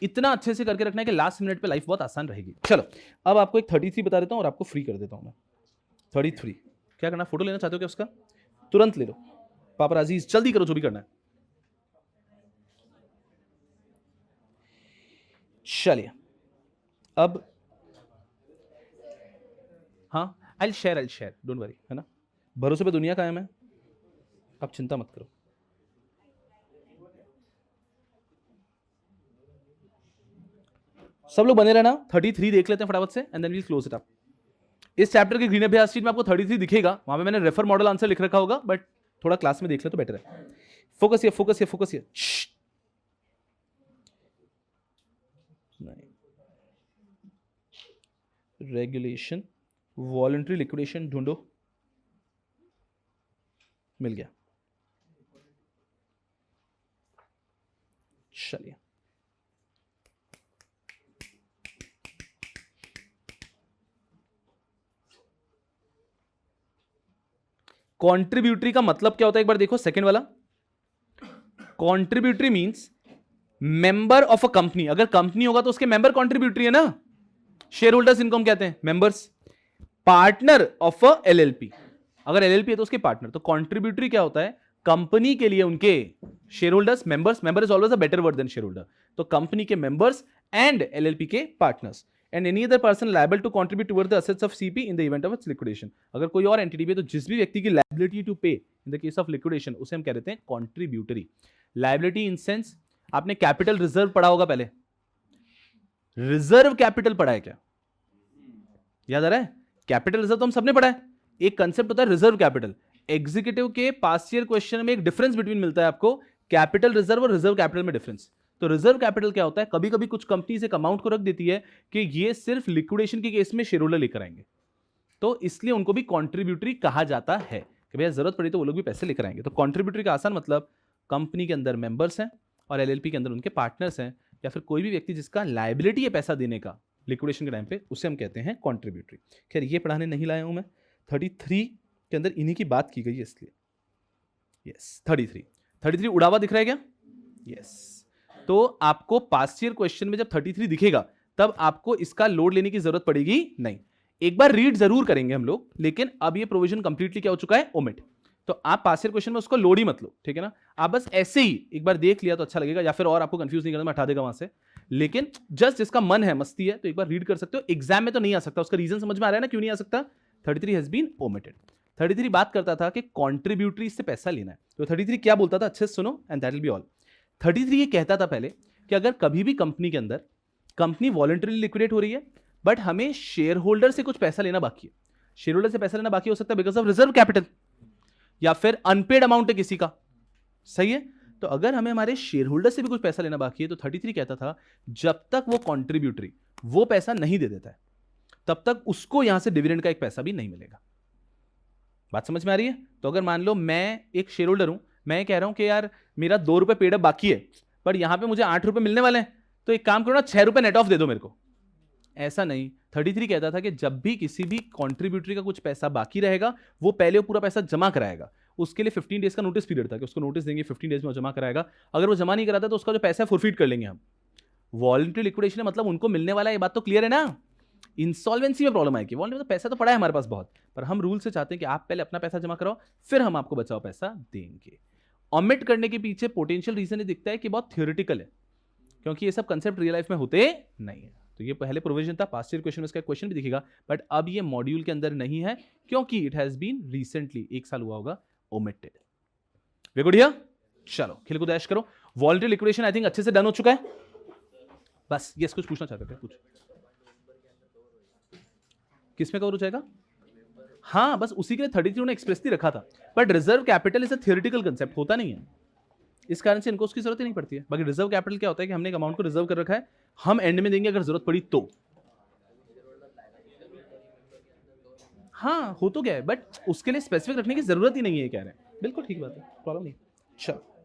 Speaker 1: इतना अच्छे से करके रखना है कि लास्ट मिनट पे लाइफ बहुत आसान रहेगी. चलो अब आपको एक 33 बता देता हूं और आपको फ्री कर देता हूं मैं. 33 क्या करना? फोटो लेना चाहते हो क्या उसका? तुरंत ले लो. पापराजी जल्दी करो जो भी करना है. चलिए अब हाँ, आई शेयर डोंट वरी, है ना. भरोसे पे दुनिया कायम है, आप चिंता मत करो. सब लोग बने रहना. 33 देख लेते हैं फटाफट से and then we'll close it up. इस चैप्टर के ग्रीन अभ्यास शीट में आपको 33 दिखेगा. वहां पे मैंने रेफर मॉडल आंसर लिख रखा होगा, बट थोड़ा क्लास में देख ले तो बेटर है. Focus here. Regulation voluntary liquidation ढूंढो. मिल गया. चलिए कॉन्ट्रीब्यूटरी का मतलब क्या होता है एक बार देखो. सेकंड वाला contributory means member of a company. अगर कंपनी होगा तो उसके मेंबर कॉन्ट्रीब्यूटरी है ना. शेयर होल्डर्स इनको हम कहते हैं members. Partner of a LLP, अगर एलएलपी है तो उसके पार्टनर. तो कॉन्ट्रीब्यूटरी क्या होता है? कंपनी के लिए उनके share holders. Member is always a better word than share holder. तो कंपनी के मेंबर्स एंड एलएलपी के partners and any other person liable to contribute toward the assets of CP in the event of its liquidation. अगर कोई और एंटिटी है तो जिस भी व्यक्ति की लायबिलिटी टू पे in the case of liquidation उसे हम कह देते हैं कॉन्ट्रीब्यूटरी. लायबिलिटी इन सेंस आपने कैपिटल रिजर्व पढ़ा होगा पहले. रिजर्व कैपिटल पढ़ा है क्या? याद आ रहा है? कैपिटल रिजर्व तो हम सबने पढ़ा है. एक कंसेप्ट होता है रिजर्व कैपिटल. एग्जीक्यूटिव के पास्ट ईयर क्वेश्चन में एक डिफरेंस बिटवीन मिलता है आपको. कैपिटल रिजर्व और रिजर्व कैपिटल में डिफरेंस. तो रिजर्व कैपिटल क्या होता है? कभी कभी कुछ कंपनीज एक अमाउंट को रख देती है कि ये सिर्फ लिक्विडेशन के केस में शेयर होल्डर लेकर आएंगे, तो इसलिए उनको भी कॉन्ट्रीब्यूटरी कहा जाता है कि भैया जरूरत पड़ी तो वो लोग भी पैसे लेकर आएंगे. तो कॉन्ट्रीब्यूटरी का आसान मतलब कंपनी के अंदर मेंबर्स हैं और एलएलपी के अंदर उनके पार्टनर्स हैं, या फिर कोई भी व्यक्ति जिसका लायबिलिटी है पैसा देने का लिक्विडेशन के टाइम पे, उसे हम कहते हैं कॉन्ट्रीब्यूटरी. खैर ये पढ़ाने नहीं लाया हूं मैं. 33 के अंदर इन्हीं की बात की गई है इसलिए. यस 33 उड़ावा दिख रहा है क्या? यस. तो आपको पास्ट ईयर क्वेश्चन में जब 33 दिखेगा तब आपको इसका लोड लेने की जरूरत पड़ेगी नहीं. एक बार रीड जरूर करेंगे हम लोग, लेकिन अब ये प्रोविजन कंप्लीटली क्या हो चुका है? ओमिट. तो आप पास्ट ईयर क्वेश्चन में उसको लोड ही मत लो, ठीक है ना. आप बस ऐसे ही एक बार देख लिया तो अच्छा लगेगा, या फिर और आपको कंफ्यूज नहीं करना, मैं हटा देगा वहां से. लेकिन जस्ट जिसका मन है, मस्ती है, तो एक बार रीड कर सकते हो। एग्जाम में तो नहीं आ सकता, उसका रीजन समझ में आ रहा है ना क्यों नहीं आ सकता। 33 हैज बीन ओमिटेड। 33 बात करता था कि कॉन्ट्रीब्यूटरी से पैसा लेना है। तो 33 क्या बोलता था, अच्छे से सुनो and that will be all. 33 ये कहता था पहले कि अगर कभी भी कंपनी के अंदर कंपनी वॉलंटरीली लिक्विडेट हो रही है बट हमें शेयर होल्डर से कुछ पैसा लेना बाकी है, शेयर होल्डर से पैसा लेना बाकी हो सकता है बिकॉज ऑफ रिजर्व कैपिटल या फिर अनपेड अमाउंट है किसी का, सही है। तो अगर हमें हमारे शेयर होल्डर से भी कुछ पैसा लेना बाकी है तो 33 कहता था जब तक वो कॉन्ट्रीब्यूटरी वो पैसा नहीं दे देता है तब तक उसको यहां से डिविडेंड का एक पैसा भी नहीं मिलेगा। बात समझ में आ रही है। तो अगर मान लो मैं एक शेयर होल्डर हूं, मैं कह रहा हूं कि यार मेरा 2 रुपए पेड अप बाकी है पर यहां पे मुझे 8 रुपए मिलने वाले हैं, तो एक काम करो ना 6 रुपए नेट ऑफ दे दो मेरे को। ऐसा नहीं, 33 कहता था कि जब भी किसी भी कॉन्ट्रीब्यूटरी का कुछ पैसा बाकी रहेगा वो पहले वो पूरा पैसा जमा कराएगा। उसके लिए 15 डेज का नोटिस पीरियड था कि उसको नोटिस देंगे 15 डेज में वो जमा कराएगा। अगर वो जमा नहीं कराता तो उसका जो पैसा है फॉरफीट कर लेंगे हम। वॉलंटरी लिक्विडेशन है मतलब उनको मिलने वाला है, ये बात तो क्लियर है ना। इंसॉल्वेंसी में प्रॉब्लम आएगी, वॉलंटरी तो पैसा तो पड़ा है हमारे पास बहुत, पर हम रूल से चाहते हैं कि आप पहले अपना पैसा जमा कराओ फिर हम आपको बचाओ पैसा देंगे। ओमिट करने के पीछे पोटेंशियल रीजन ये दिखता है कि बहुत थियोरेटिकल है क्योंकि ये सब कंसेप्ट रियल लाइफ में होते नहीं है। तो ये पहले प्रोविजन था, पास्ट ईयर क्वेश्चन में इसका क्वेश्चन भी दिखेगा, बट अब ये मॉड्यूल के अंदर नहीं है क्योंकि इट हैज बीन रिसेंटली, 1 साल हुआ होगा, ओमिटेड। Way good here? चलो खेल कूद ऐश करो। वॉलंटरी लिक्विडेशन आई थिंक अच्छे से डन हो चुका है। बस यस कुछ पूछना चाहते थे, कुछ किसमें कवर हो जाएगा? हाँ बस उसी के लिए 33 ने एक्सप्रेसली रखा था, but reserve capital is a theoretical concept, होता नहीं है, इस कारण से इनको उसकी जरूरत ही नहीं पड़ती है। बाकी रिजर्व कैपिटल क्या होता है कि हमने एक अमाउंट को रिजर्व कर रखा है, हम एंड में देंगे अगर जरूरत पड़ी तो। हाँ हो तो गया है बट उसके लिए स्पेसिफिक रखने की जरूरत ही नहीं है, कह रहे हैं। बिल्कुल ठीक बात है, प्रॉब्लम नहीं। चलो